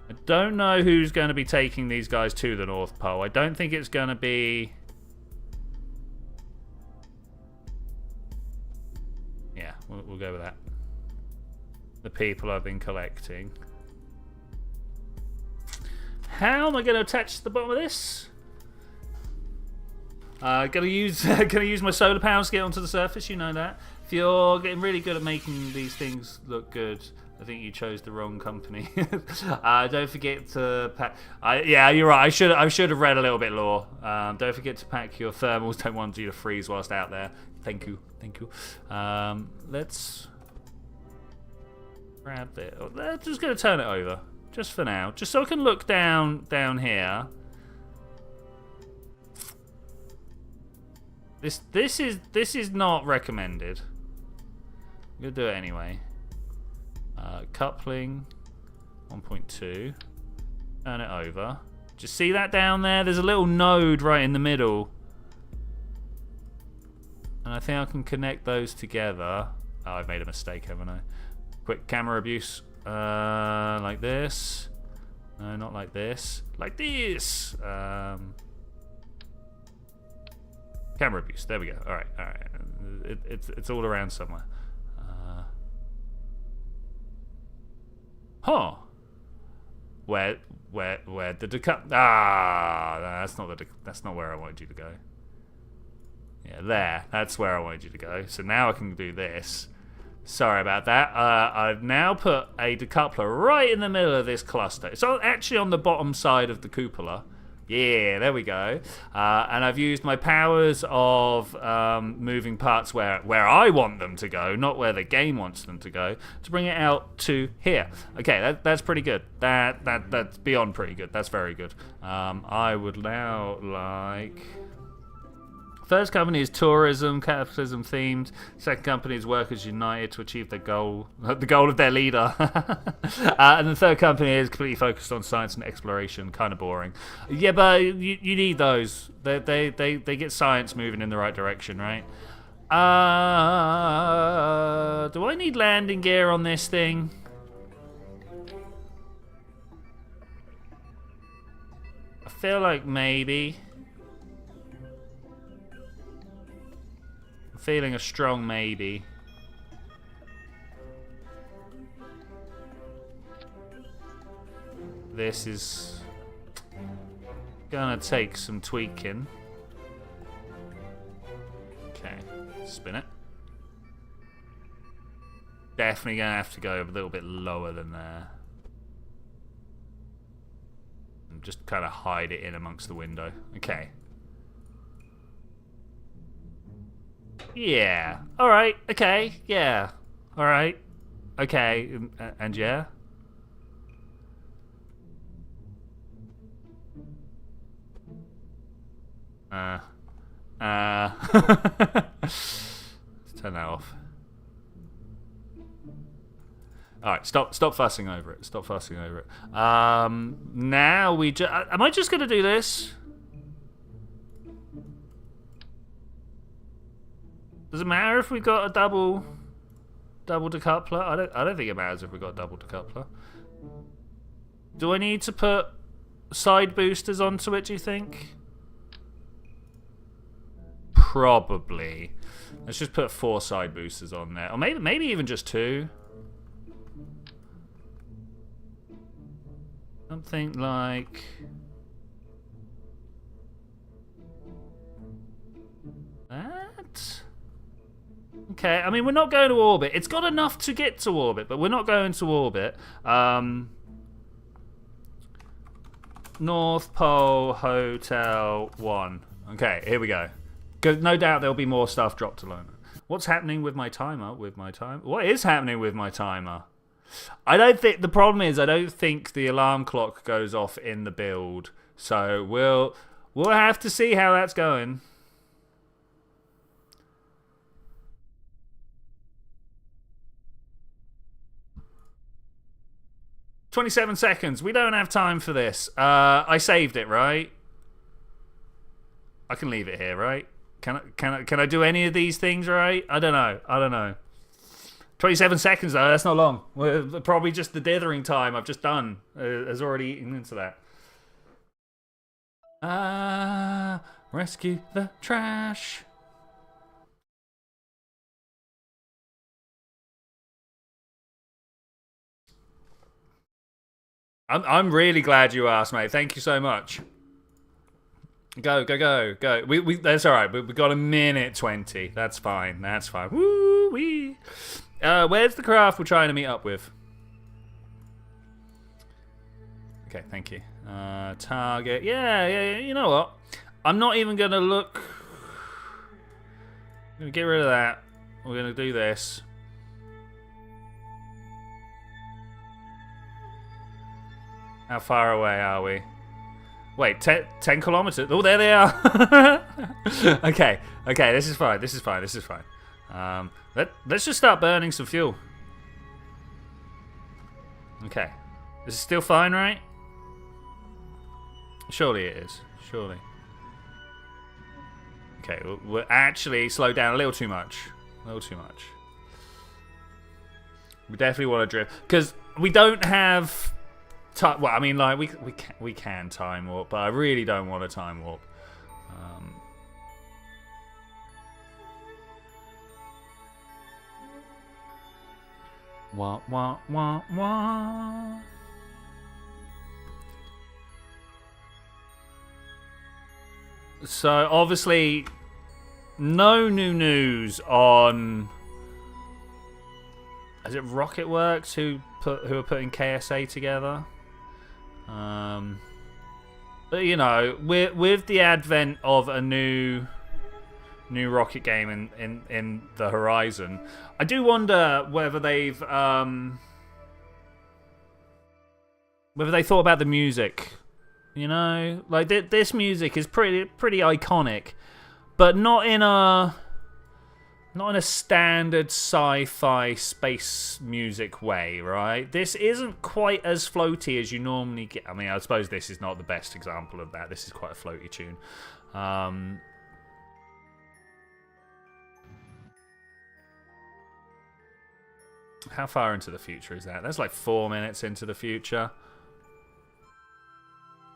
I don't know who's going to be taking these guys to the North Pole. I don't think it's going to be... Yeah, we'll go with that. The people I've been collecting. How am I going to attach to the bottom of this? Gonna use my solar panels to get onto the surface. You know that. If you're getting really good at making these things look good, I think you chose the wrong company. Don't forget to pack. Yeah, you're right. I should have read a little bit more. Don't forget to pack your thermals. Don't want you to freeze whilst out there. Thank you. Let's grab it. Let's just gonna turn it over. Just for now, just so I can look down here. This is not recommended. I'm gonna do it anyway. Coupling 1.2. Turn it over. Just see that down there? There's a little node right in the middle, and I think I can connect those together. Oh, I've made a mistake, haven't I? Quick camera abuse. Like this. No, not like this. Like this. Camera abuse. There we go. All right. It's all around somewhere. Huh. Where did the cut? That's not where I wanted you to go. Yeah, there. That's where I wanted you to go. So now I can do this. Sorry about that. I've now put a decoupler right in the middle of this cluster. It's actually on the bottom side of the cupola. Yeah, there we go. And I've used my powers of moving parts where I want them to go, not where the game wants them to go, to bring it out to here. Okay, that's pretty good. That's beyond pretty good. That's very good. I would now like... First company is tourism, capitalism themed. Second company is workers united to achieve their goal, the goal of their leader. And the third company is completely focused on science and exploration. Kind of boring. Yeah, but you need those. They get science moving in the right direction, right? Do I need landing gear on this thing? I feel like maybe. Feeling a strong maybe. This is gonna take some tweaking. Okay, spin it. Definitely gonna have to go a little bit lower than there. And just kind of hide it in amongst the window. Okay. Yeah. All right. Okay. Yeah. All right. Okay. And yeah. Let's turn that off. All right. Stop fussing over it. Stop fussing over it. Now we just. Am I just gonna do this? Does it matter if we got a double double decoupler? I don't think it matters if we got double decoupler. Do I need to put side boosters onto it, do you think? Probably. Let's just put 4 side boosters on there. Or maybe even just 2. Something like... that? Okay, I mean, we're not going to orbit. It's got enough to get to orbit, but we're not going to orbit. North Pole Hotel 1. Okay, here we go. No doubt there'll be more stuff dropped to Lona. What's happening with my timer? What is happening with my timer? I don't think... The problem is I don't think the alarm clock goes off in the build. So we'll have to see how that's going. "27 seconds. We don't have time for this. I saved it, right? I can leave it here, right? Can I do any of these things, right? I don't know. 27 seconds though. That's not long. Probably just the dithering time I've just done has already eaten into that. Rescue the trash. I'm really glad you asked, mate. Thank you so much. Go. That's all right. We got 1:20. That's fine. Woo wee. Where's the craft we're trying to meet up with? Okay, thank you. Target. Yeah. You know what? I'm not even gonna look. I'm gonna get rid of that. We're gonna do this. How far away are we? Wait, 10 kilometers? Oh, there they are. Okay, this is fine. Let's just start burning some fuel. Okay. This is still fine, right? Surely it is. Surely. Okay, we'll actually slow down a little too much. We definitely want to drift. Because we don't have... well, I mean, like, we can time warp, but I really don't want to time warp. Wah. So, obviously, no new news on... Is it Rocketworks who are putting KSA together? But you know, with the advent of a new rocket game in the horizon, I do wonder whether they've thought about the music. You know, like this music is pretty iconic, but not in a standard sci-fi space music way, right? This isn't quite as floaty as you normally get. I mean, I suppose this is not the best example of that. This is quite a floaty tune. How far into the future is that? That's like 4 minutes into the future.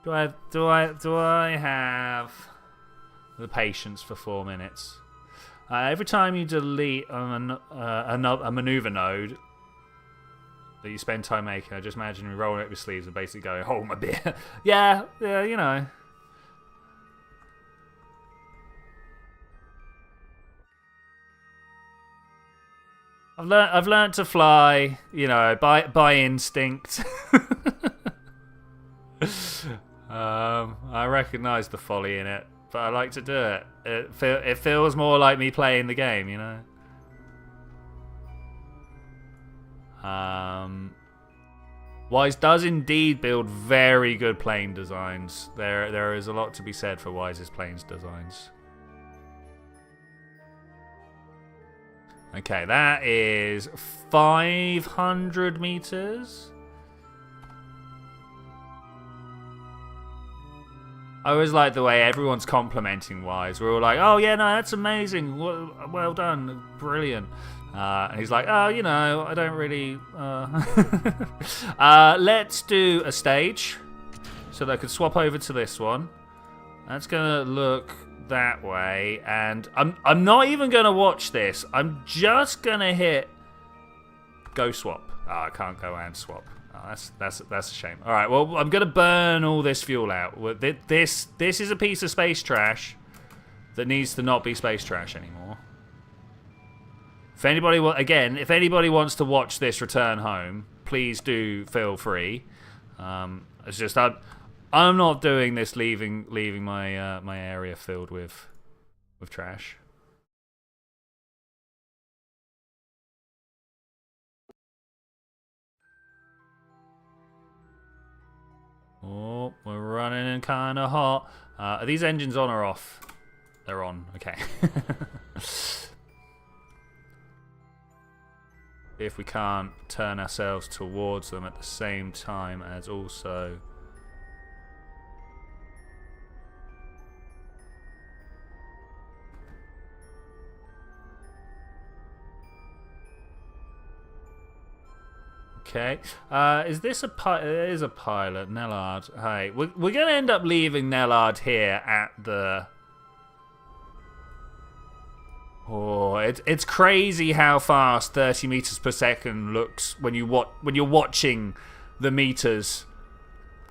Do I have the patience for 4 minutes? Every time you delete a maneuver node that you spend time making, I just imagine you rolling up your sleeves and basically going, "Hold my beer." yeah, you know. I've learned to fly, you know, by instinct. I recognise the folly in it, but I like to do it. It feels more like me playing the game, you know. Wise does indeed build very good plane designs. There is a lot to be said for Wise's planes designs. Okay, that is 500 meters. I always like the way everyone's complimenting Wise. We're all like, oh yeah, no, that's amazing. Well done. Brilliant. And he's like, oh, you know, I don't really... let's do a stage. So that I could swap over to this one. That's going to look that way. And I'm not even going to watch this. I'm just going to hit go swap. Oh, I can't go and swap. Oh, that's a shame. All right, well, I'm going to burn all this fuel out. This is a piece of space trash that needs to not be space trash anymore. If anybody if anybody wants to watch this return home, please do feel free. It's just I'm not doing this leaving my my area filled with trash. Oh, we're running in kind of hot. Are these engines on or off? They're on. Okay. If we can't turn ourselves towards them at the same time as also... Okay. Is this a pilot? It is a pilot. Nellard. Hey, we're going to end up leaving Nellard here at the... Oh, it's crazy how fast 30 meters per second looks when you're watching the meters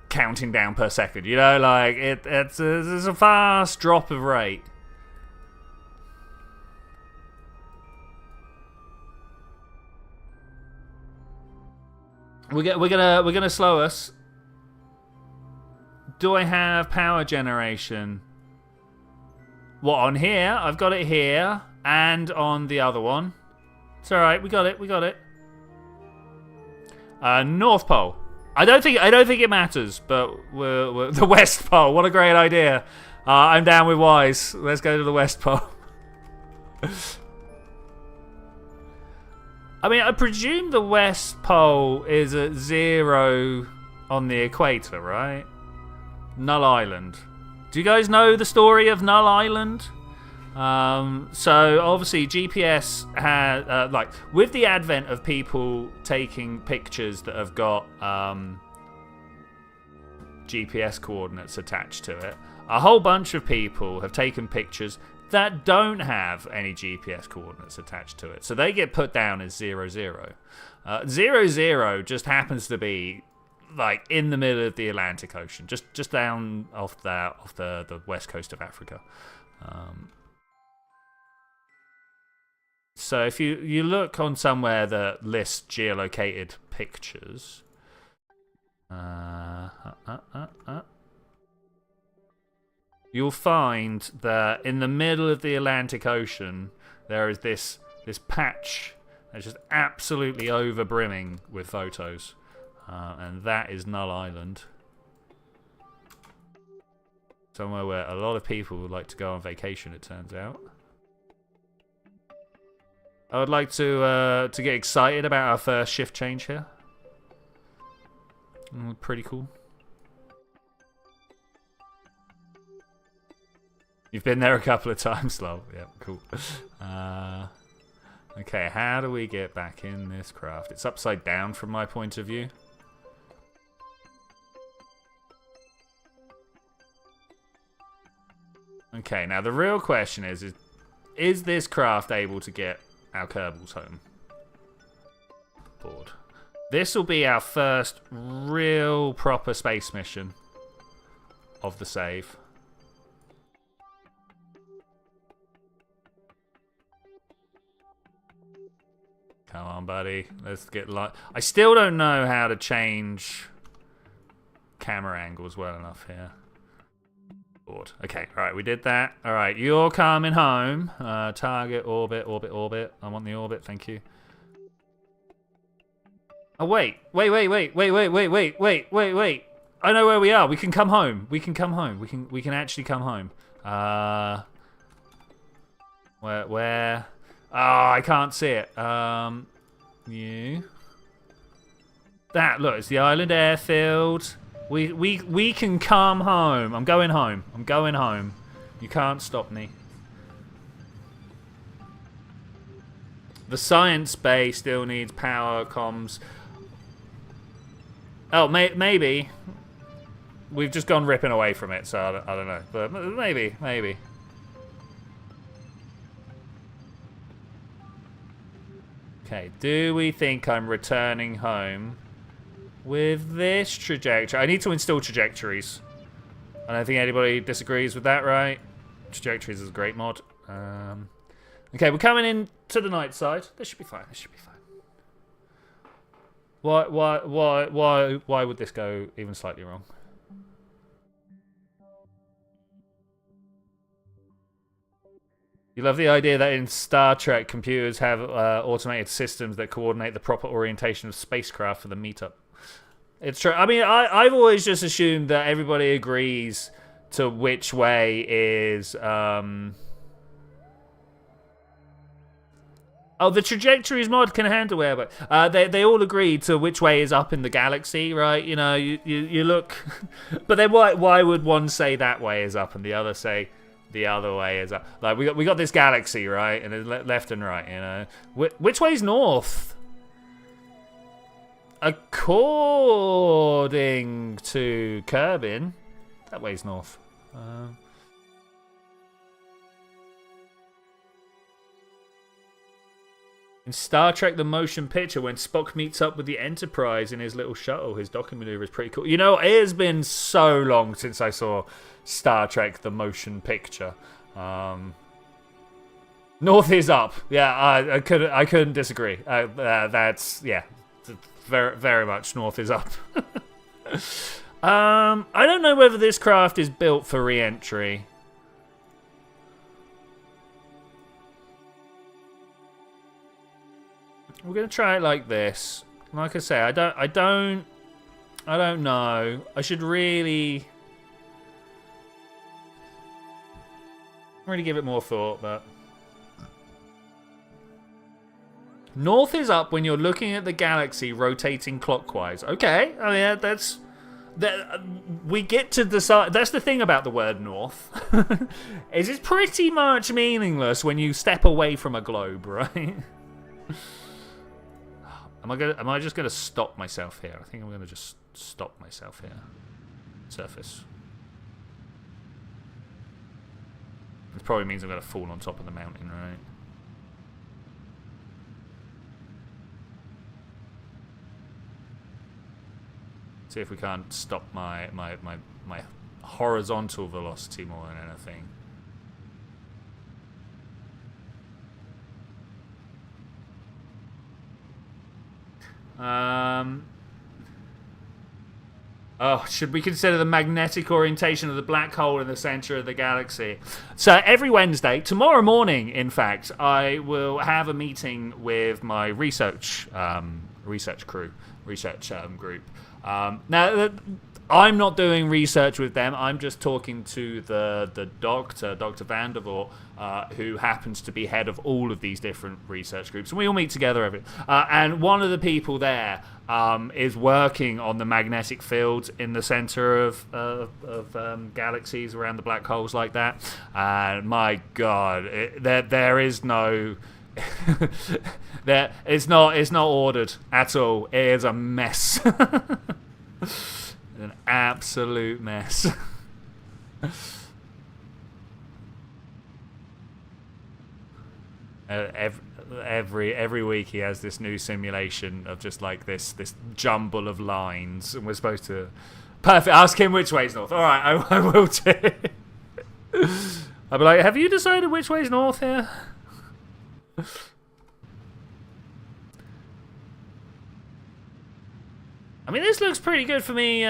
counting down per second. You know, like it's a fast drop of rate. We're gonna slow us. Do I have power generation? What, on here? I've got it here and on the other one. It's all right. We got it. North Pole. I don't think it matters, but we're the West Pole. What a great idea. I'm down with Wise. Let's go to the West Pole. I mean, I presume the West Pole is at 0 on the equator, right? Null Island. Do you guys know the story of Null Island? So obviously GPS has, like, with the advent of people taking pictures that have got GPS coordinates attached to it, a whole bunch of people have taken pictures that don't have any GPS coordinates attached to it. So they get put down as 00. 00 just happens to be like in the middle of the Atlantic Ocean, just down off the west coast of Africa. So if you look on somewhere that lists geolocated pictures, you'll find that in the middle of the Atlantic Ocean there is this patch that's just absolutely over brimming with photos. And that is Null Island. Somewhere where a lot of people would like to go on vacation, it turns out. I would like to get excited about our first shift change here. Pretty cool. You've been there a couple of times, lol. Yeah, cool. Okay, how do we get back in this craft? It's upside down from my point of view. Okay, now the real question is this craft able to get our Kerbals home? Board. This will be our first real proper space mission of the save. Come on, buddy. Let's get light. I still don't know how to change camera angles well enough here. Board. Okay, alright, we did that. Alright, you're coming home. Target, orbit. I want the orbit, thank you. Oh, wait. Wait. I know where we are. We can come home. We can actually come home. Where? Oh, I can't see it. You. That, look, it's the island airfield. We can come home. I'm going home. I'm going home. You can't stop me. The science bay still needs power comms. Oh, maybe. We've just gone ripping away from it, so I don't know. But maybe. Okay, do we think I'm returning home with this trajectory? I need to install trajectories. I don't think anybody disagrees with that, right? Trajectories is a great mod. Okay, we're coming in to the night side. This should be fine. This should be fine. Why would this go even slightly wrong? You love the idea that in Star Trek, computers have automated systems that coordinate the proper orientation of spacecraft for the meetup. It's true. I mean, I've always just assumed that everybody agrees to which way is... Oh, the trajectories mod can handle it, but they all agree to which way is up in the galaxy, right? You know, you look... But then why would one say that way is up and the other say... the other way is up? Like we got this galaxy, right, and then left and right. You know, which way's north? According to Kerbin, that way's north. In Star Trek: The Motion Picture, when Spock meets up with the Enterprise in his little shuttle, his docking maneuver is pretty cool. You know, it has been so long since I saw Star Trek: The Motion Picture. North is up. Yeah, I couldn't disagree. That's very very much north is up. I don't know whether this craft is built for re-entry. We're gonna try it like this. Like I say, I don't know. I should really give it more thought, but north is up when you're looking at the galaxy rotating clockwise. Okay, I mean that's we get to decide. That's the thing about the word north. Is it's pretty much meaningless when you step away from a globe, right? Am I just gonna stop myself here? I think I'm gonna just stop myself here. Surface. This probably means I'm gonna fall on top of the mountain, right? See if we can't stop my horizontal velocity more than anything. Oh, should we consider the magnetic orientation of the black hole in the center of the galaxy? So every Wednesday, tomorrow morning, in fact, I will have a meeting with my research group. Now, I'm not doing research with them. I'm just talking to the doctor, Dr. Vandervoort, who happens to be head of all of these different research groups. And we all meet together and one of the people there is working on the magnetic fields in the center of galaxies around the black holes like that. And my God, there is no... it's not ordered at all. It is a mess. An absolute mess. Every week he has this new simulation of just like this jumble of lines, and we're supposed to perfect. Ask him which way's north. All right, I will do. I'll be like, have you decided which way's north here? I mean, this looks pretty good for me.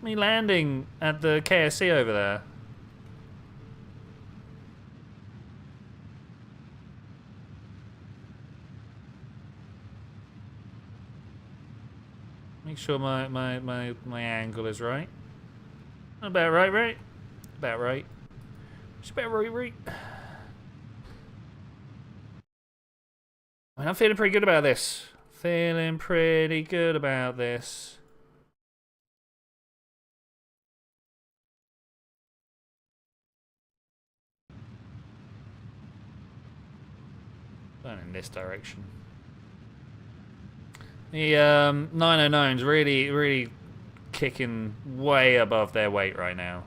Me landing at the KSC over there. Make sure my angle is right. About right? About right. Just about right. I mean, I'm feeling pretty good about this. Feeling pretty good about this. Going in this direction. The 909's really kicking way above their weight right now.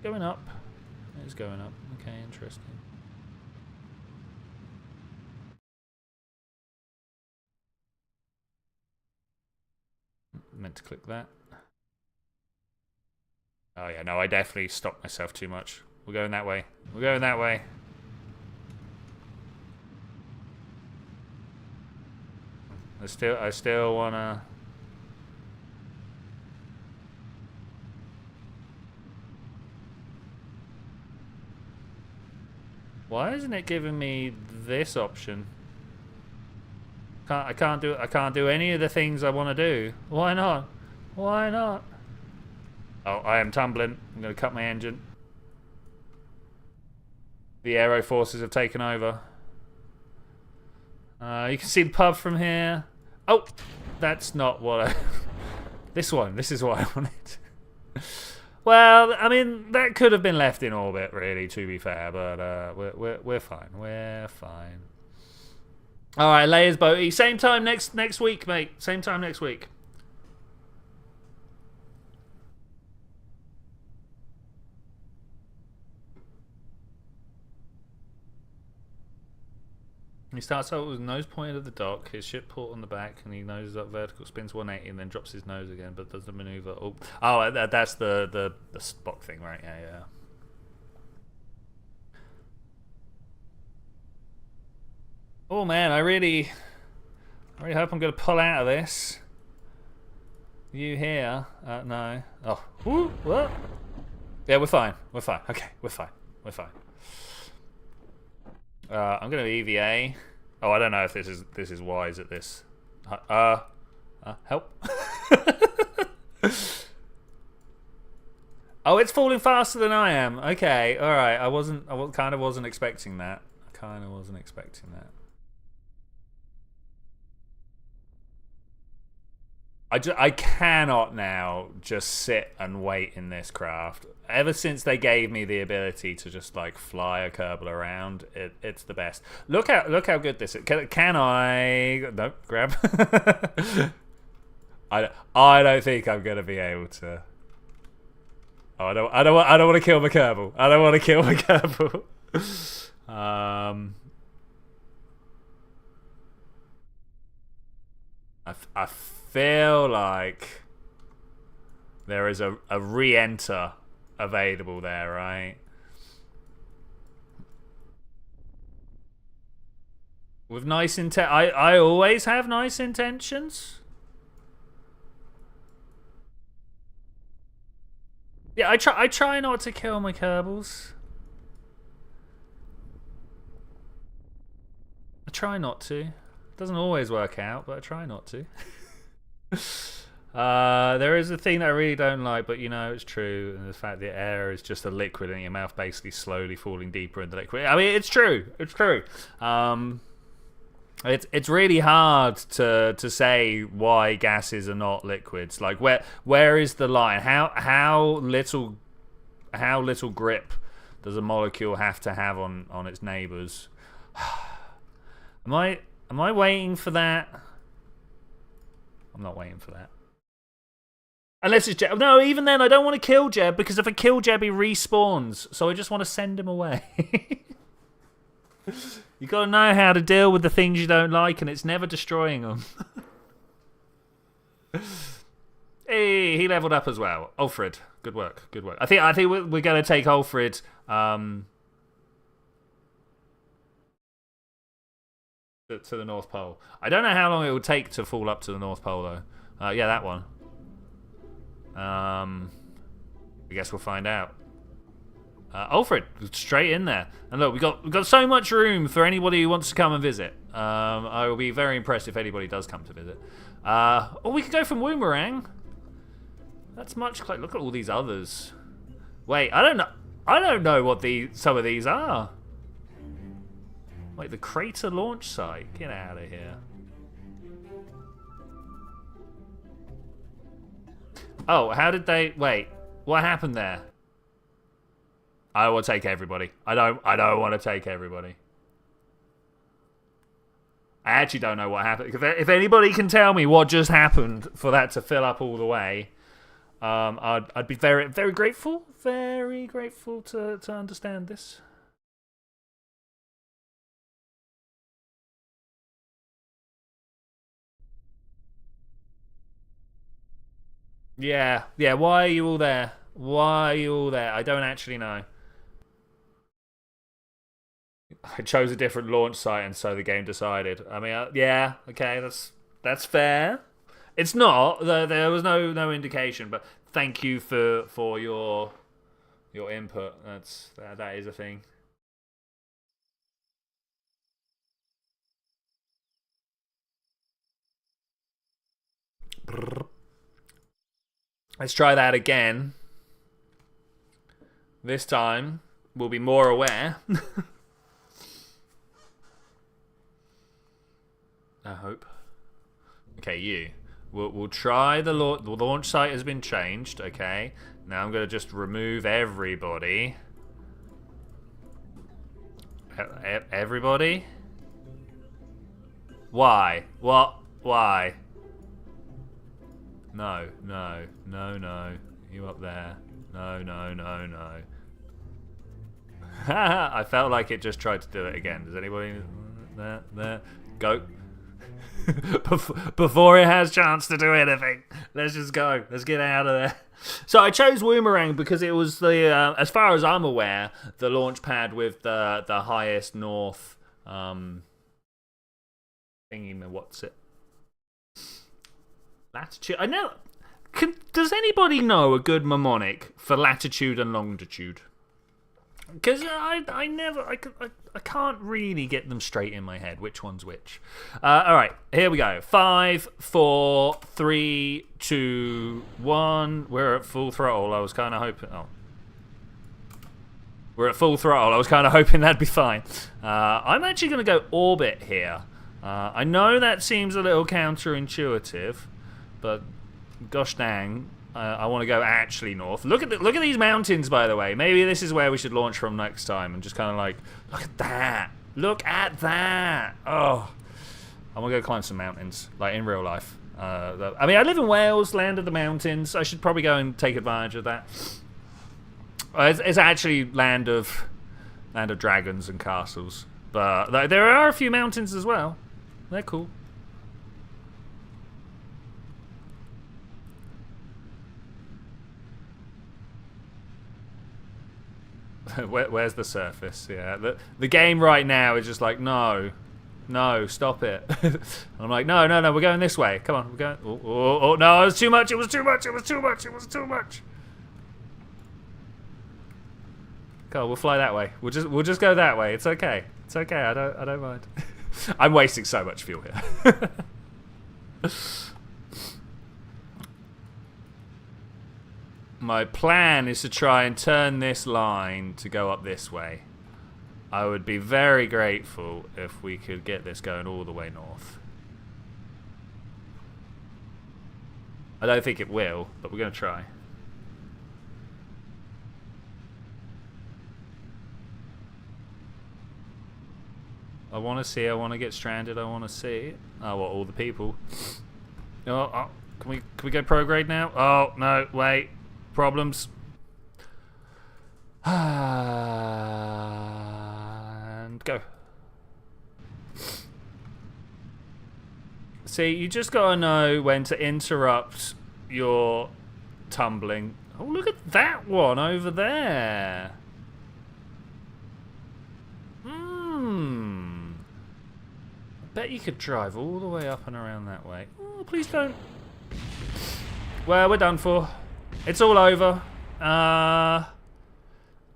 Going up. It's going up. Okay, interesting. Meant to click that. Oh yeah, no, I definitely stopped myself too much. We're going that way. We're going that way. I still wanna. Why isn't it giving me this option? I can't do any of the things I want to do. Why not? Why not? Oh, I am tumbling. I'm gonna cut my engine. The aero forces have taken over. You can see the pub from here. Oh, that's not what I... This is what I wanted. Well, I mean, that could have been left in orbit, really, to be fair, but we're fine. We're fine. All right, layers, Boaty. Same time next week, mate. Same time next week. He starts out with his nose pointed at the dock, his ship port on the back, and he noses up vertical, spins 180, and then drops his nose again, but does the maneuver. Oh, that's the Spock thing, right? Yeah. Oh man, I really hope I'm gonna pull out of this. You here? No. Oh, woo, what? Yeah, we're fine. We're fine. Okay, we're fine. We're fine. I'm gonna EVA. Oh, I don't know if this is wise at this. Help. Oh, it's falling faster than I am. Okay, all right. I kind of wasn't expecting that. I cannot now just sit and wait in this craft. Ever since they gave me the ability to just like fly a Kerbal around, it's the best. Look how good this is. Can I? No, grab. I don't think I'm gonna be able to. Oh, I don't want to kill my Kerbal. I don't want to kill my Kerbal. I feel like there is a re-enter available there, right? With nice intent. I always have nice intentions. Yeah, I try not to kill my Kerbals. I try not to. Doesn't always work out, but I try not to. There is a thing that I really don't like, but you know it's true, and the fact that air is just a liquid and your mouth basically slowly falling deeper into liquid. I mean, it's true. It's true. It's really hard to say why gases are not liquids. Like where is the line? How little grip does a molecule have to have on its neighbors? Am I waiting for that? I'm not waiting for that. Unless it's Jeb. No, even then, I don't want to kill Jeb, because if I kill Jeb, he respawns. So I just want to send him away. You got to know how to deal with the things you don't like, and it's never destroying them. Hey, he leveled up as well. Alfred, good work. I think we're going to take Alfred. To the North Pole. I don't know how long it will take to fall up to the North Pole though. Yeah, that one. I guess we'll find out. Alfred, straight in there. And look, we've got so much room for anybody who wants to come and visit. I will be very impressed if anybody does come to visit. Or we could go from Woomerang. That's much closer. Look at all these others. Wait, I don't know what some of these are. Like the crater launch site. Get out of here. Oh, how did they... Wait, what happened there? I will take everybody. I don't want to take everybody. I actually don't know what happened. If anybody can tell me what just happened for that to fill up all the way, I'd be very, very grateful. Very grateful to understand this. Yeah. Why are you all there? Why are you all there? I don't actually know. I chose a different launch site, and so the game decided. I mean, yeah, okay, that's fair. It's not. There was no indication, but thank you for your input. That is a thing. Let's try that again. This time we'll be more aware. I hope. Okay, you. We'll try the launch site has been changed. Okay, now I'm gonna just remove everybody. Everybody? Why? What? Why? No. You up there? No. I felt like it just tried to do it again. Does anybody? There. Go. Before it has chance to do anything. Let's just go. Let's get out of there. So I chose Woomerang because it was the, as far as I'm aware, the launch pad with the highest north thingy. What's it? Latitude. I know. Does anybody know a good mnemonic for latitude and longitude? Because I can't really get them straight in my head. Which one's which? All right, here we go. 5, 4, 3, 2, 1. We're at full throttle. I was kind of hoping. Oh, we're at full throttle. I was kind of hoping that'd be fine. I'm actually going to go orbit here. I know that seems a little counterintuitive, but gosh dang. I want to go actually north. Look at these mountains, by the way. Maybe this is where we should launch from next time, and just kind of like, look at that. Look at that. Oh, I want to go climb some mountains, like in real life. I mean, I live in Wales, land of the mountains. I should probably go and take advantage of that. It's actually land of dragons and castles, but there are a few mountains as well. They're cool. Where's the surface? Yeah, the game right now is just like, no, stop it. And I'm like, no, we're going this way. Come on, we're going. Oh, no, it was too much. It was too much. Go, we'll fly that way. We'll just go that way. It's okay. I don't mind. I'm wasting so much fuel here. My plan is to try and turn this line to go up this way. I would be very grateful if we could get this going all the way north. I don't think it will, but we're going to try. I want to see. I want to get stranded. I want to see. Oh, what, all the people? Oh, can we go prograde now? Oh, no, wait. Problems. And go. See, you just gotta know when to interrupt your tumbling. Oh, look at that one over there. Bet you could drive all the way up and around that way. Oh, please don't. Well, we're done for. It's all over. How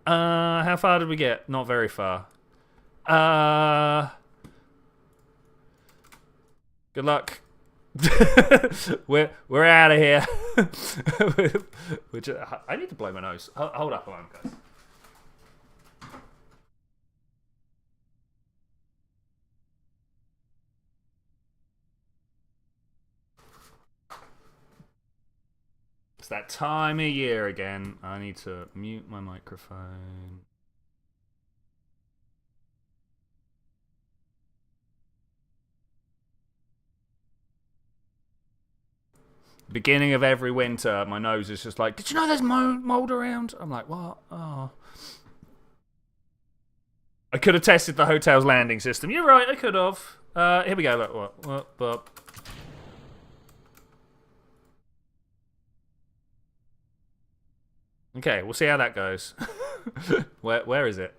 far did we get? Not very far. Good luck. we're out of here. I need to blow my nose. Hold up a moment, guys. It's that time of year again. I need to mute my microphone. Beginning of every winter, my nose is just like, did you know there's mold around? I'm like, what? Oh. I could have tested the hotel's landing system. You're right, I could have. Here we go. Look, what? Okay, we'll see how that goes. Where is it?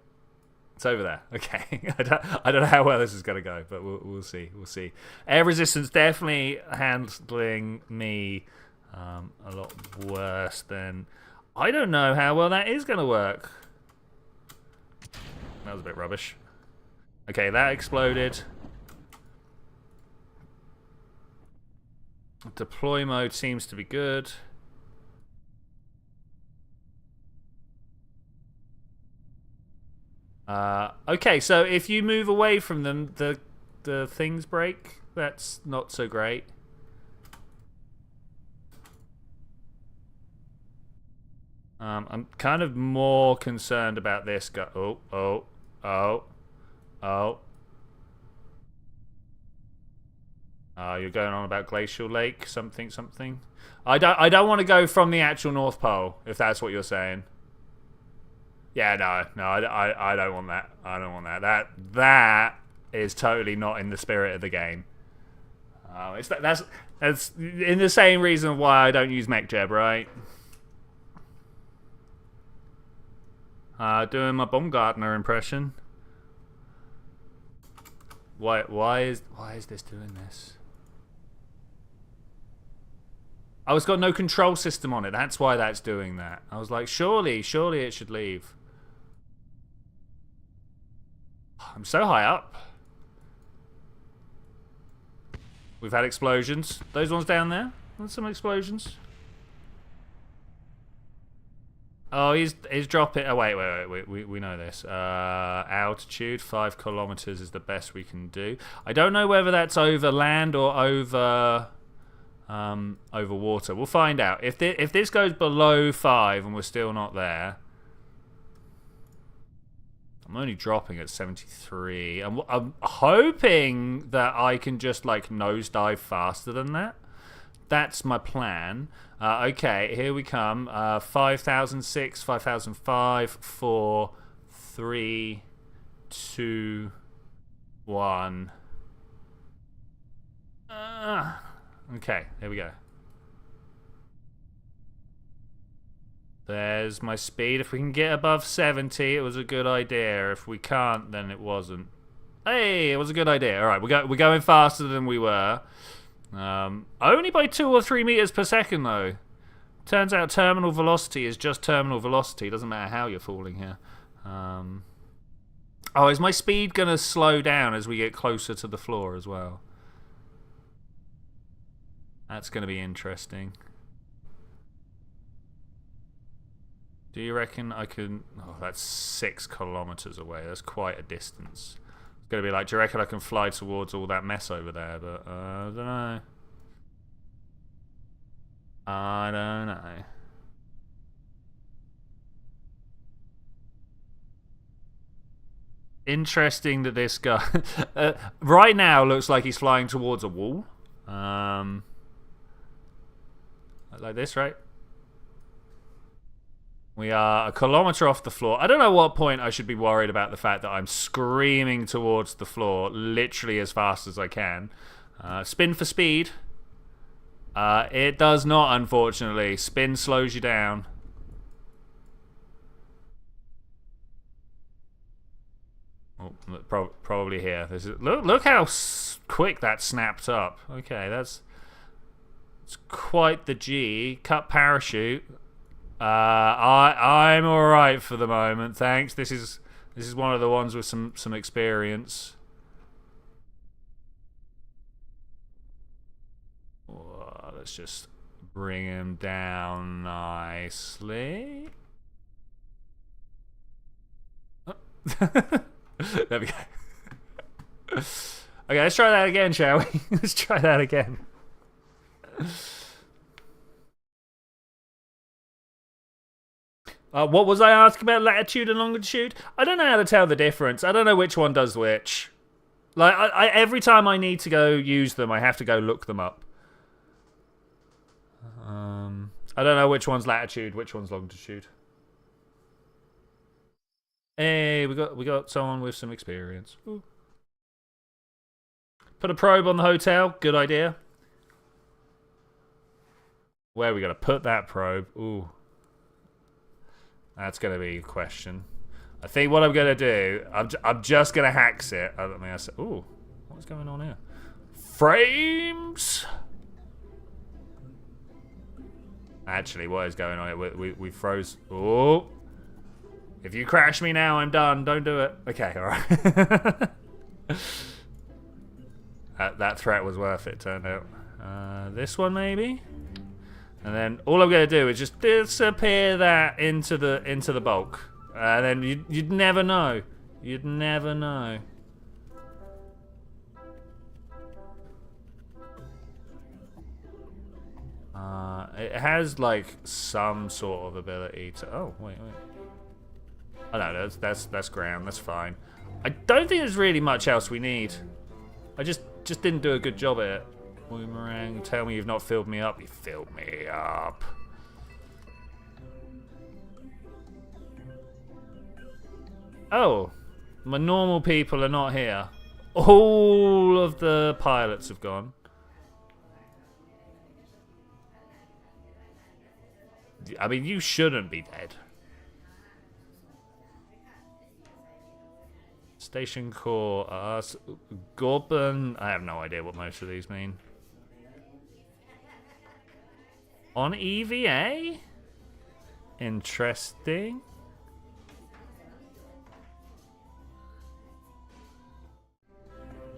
It's over there. Okay, I don't know how well this is gonna go, but we'll see. We'll see. Air resistance definitely handling me a lot worse than. I don't know how well that is gonna work. That was a bit rubbish. Okay, that exploded. Deploy mode seems to be good. Okay, so if you move away from them, the things break. That's not so great. I'm kind of more concerned about this guy. Oh. You're going on about Glacial Lake, something. I don't want to go from the actual North Pole, if that's what you're saying. Yeah, no, I don't want that. I don't want that. That is totally not in the spirit of the game. That's in the same reason why I don't use MechJeb, right? Doing my Baumgartner impression. Why is this doing this? Oh, it's got no control system on it. That's why that's doing that. I was like, surely it should leave. I'm so high up. We've had explosions. Those ones down there? There's some explosions. Oh, he's dropping. Oh, wait. We know this. Altitude 5 kilometers is the best we can do. I don't know whether that's over land or over water. We'll find out. If this goes below 5 and we're still not there. I'm only dropping at 73. I'm hoping that I can just like nosedive faster than that. That's my plan. Okay, here we come. 5006, 5005, 4, 3, 2, 1. Okay, here we go. There's my speed. If we can get above 70, it was a good idea. If we can't, then it wasn't. Hey, it was a good idea. All right, we're going faster than we were. Only by 2 or 3 meters per second, though. Turns out terminal velocity is just terminal velocity. Doesn't matter how you're falling here. Oh, is my speed going to slow down as we get closer to the floor as well? That's going to be interesting. Do you reckon I can... Oh, that's 6 kilometers away. That's quite a distance. It's going to be like, do you reckon I can fly towards all that mess over there? But I don't know. I don't know. Interesting that this guy... right now looks like he's flying towards a wall. Like this, right? We are a kilometer off the floor. I don't know what point I should be worried about the fact that I'm screaming towards the floor literally as fast as I can. Spin for speed. It does not, unfortunately. Spin slows you down. Oh, probably here. Look how quick that snapped up. Okay, it's quite the G. Cut parachute. I'm all right for the moment, thanks. This is one of the ones with some experience. Whoa, let's just bring him down nicely. Oh. There we go. Okay, let's try that again, shall we? Let's try that again. What was I asking about latitude and longitude? I don't know how to tell the difference. I don't know which one does which. Like, every time I need to go use them, I have to go look them up. I don't know which one's latitude, which one's longitude. Hey, we got someone with some experience. Ooh. Put a probe on the hotel. Good idea. Where are we gonna put that probe? Ooh. That's gonna be a question. I think what I'm gonna do, I'm just gonna hax it. I mean, I said, ooh, what's going on here? Frames. Actually, what is going on here? We froze. Oh, if you crash me now, I'm done. Don't do it. Okay, all right. That threat was worth it. Turned out. This one maybe. And then all I'm gonna do is just disappear that into the bulk, and then you'd never know. You'd never know. It has like some sort of ability to. Oh wait. Oh no, that's ground. That's fine. I don't think there's really much else we need. I just didn't do a good job at it. Boomerang, tell me you've not filled me up. You filled me up. Oh, my normal people are not here. All of the pilots have gone. I mean, you shouldn't be dead. Station core, Gorban. I have no idea what most of these mean. On EVA? Interesting.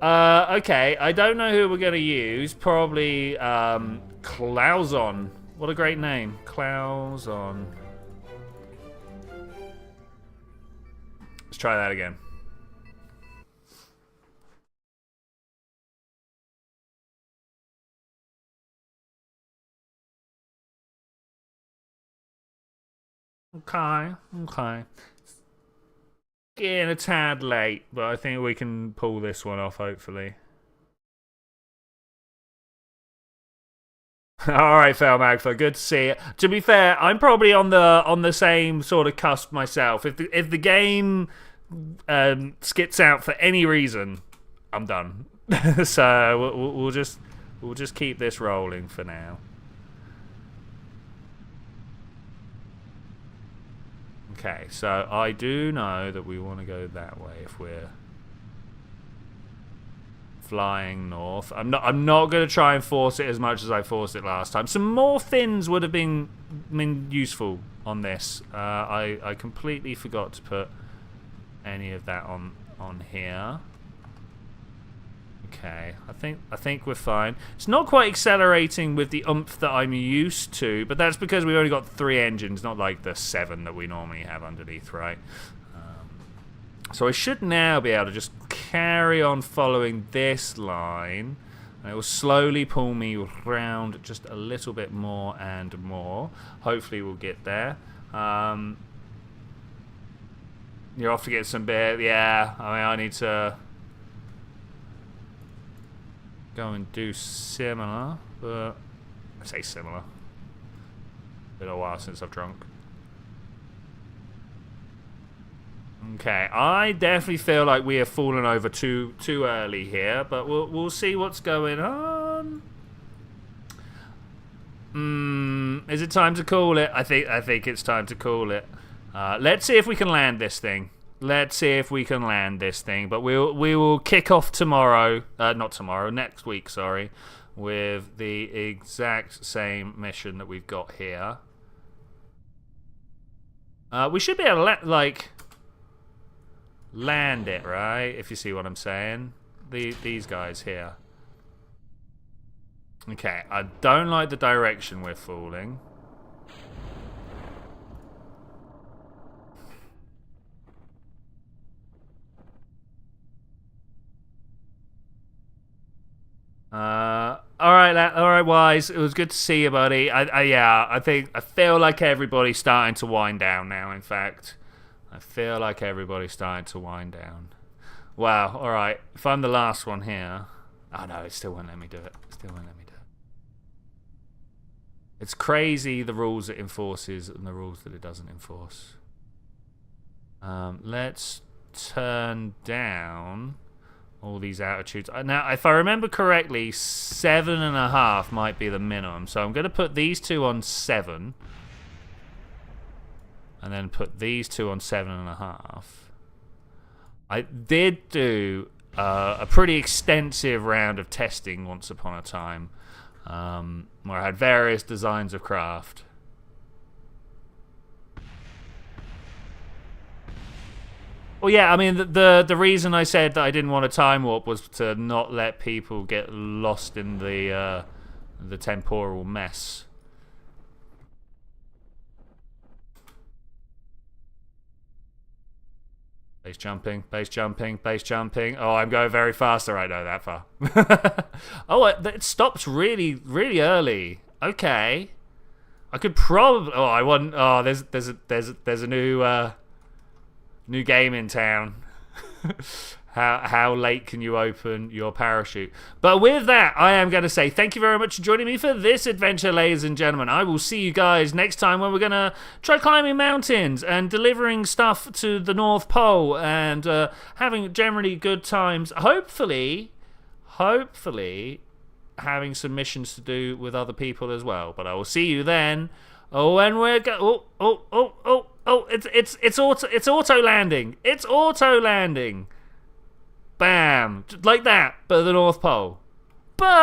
Okay, I don't know who we're gonna use. Probably, Clauson. What a great name. Clauson. Let's try that again. Okay. Getting a tad late, but I think we can pull this one off, hopefully. Alright, Felmagfa, good to see it. To be fair, I'm probably on the same sort of cusp myself. If the game skits out for any reason, I'm done. So we'll just keep this rolling for now. Okay, so I do know that we want to go that way if we're flying north. I'm not going to try and force it as much as I forced it last time. Some more fins would have been useful on this. I completely forgot to put any of that on here. Okay, I think we're fine. It's not quite accelerating with the oomph that I'm used to, but that's because we've only got 3 engines, not like the 7 that we normally have underneath, right? So I should now be able to just carry on following this line, and it will slowly pull me around just a little bit more and more. Hopefully we'll get there. You're off to get some beer. Yeah, I mean, I need to go and do similar, but I say similar. Been a while since I've drunk. Okay, I definitely feel like we have fallen over too early here, but we'll see what's going on. Is it time to call it? I think it's time to call it. Let's see if we can land this thing. But we will kick off tomorrow. Not tomorrow. Next week. Sorry, with the exact same mission that we've got here. We should be able to land it, right? If you see what I'm saying. These guys here. Okay, I don't like the direction we're falling. All right, Wise. It was good to see you, buddy. I feel like everybody's starting to wind down now. In fact, I feel like everybody's starting to wind down. Wow. All right. If I'm the last one here, oh no, it still won't let me do it. It's crazy the rules it enforces and the rules that it doesn't enforce. Let's turn down all these altitudes. Now, if I remember correctly, 7.5 might be the minimum. So I'm going to put these two on 7. And then put these two on 7.5. I did do a pretty extensive round of testing once upon a time. Where I had various designs of craft. Well, yeah, I mean, the reason I said that I didn't want a time warp was to not let people get lost in the temporal mess. Base jumping, base jumping, base jumping. Oh, I'm going very fast. All right, no, that far. Oh, it stops really, really early. Okay, I could probably. Oh, I want. Oh, there's a new game in town. How late can you open your parachute? But with that, I am going to say thank you very much for joining me for this adventure, ladies and gentlemen. I will see you guys next time when we're going to try climbing mountains and delivering stuff to the North Pole and having generally good times. Hopefully having some missions to do with other people as well. But I will see you then. When we're it's auto landing. It's auto landing. Bam! Just like that, but at the North Pole. Bye!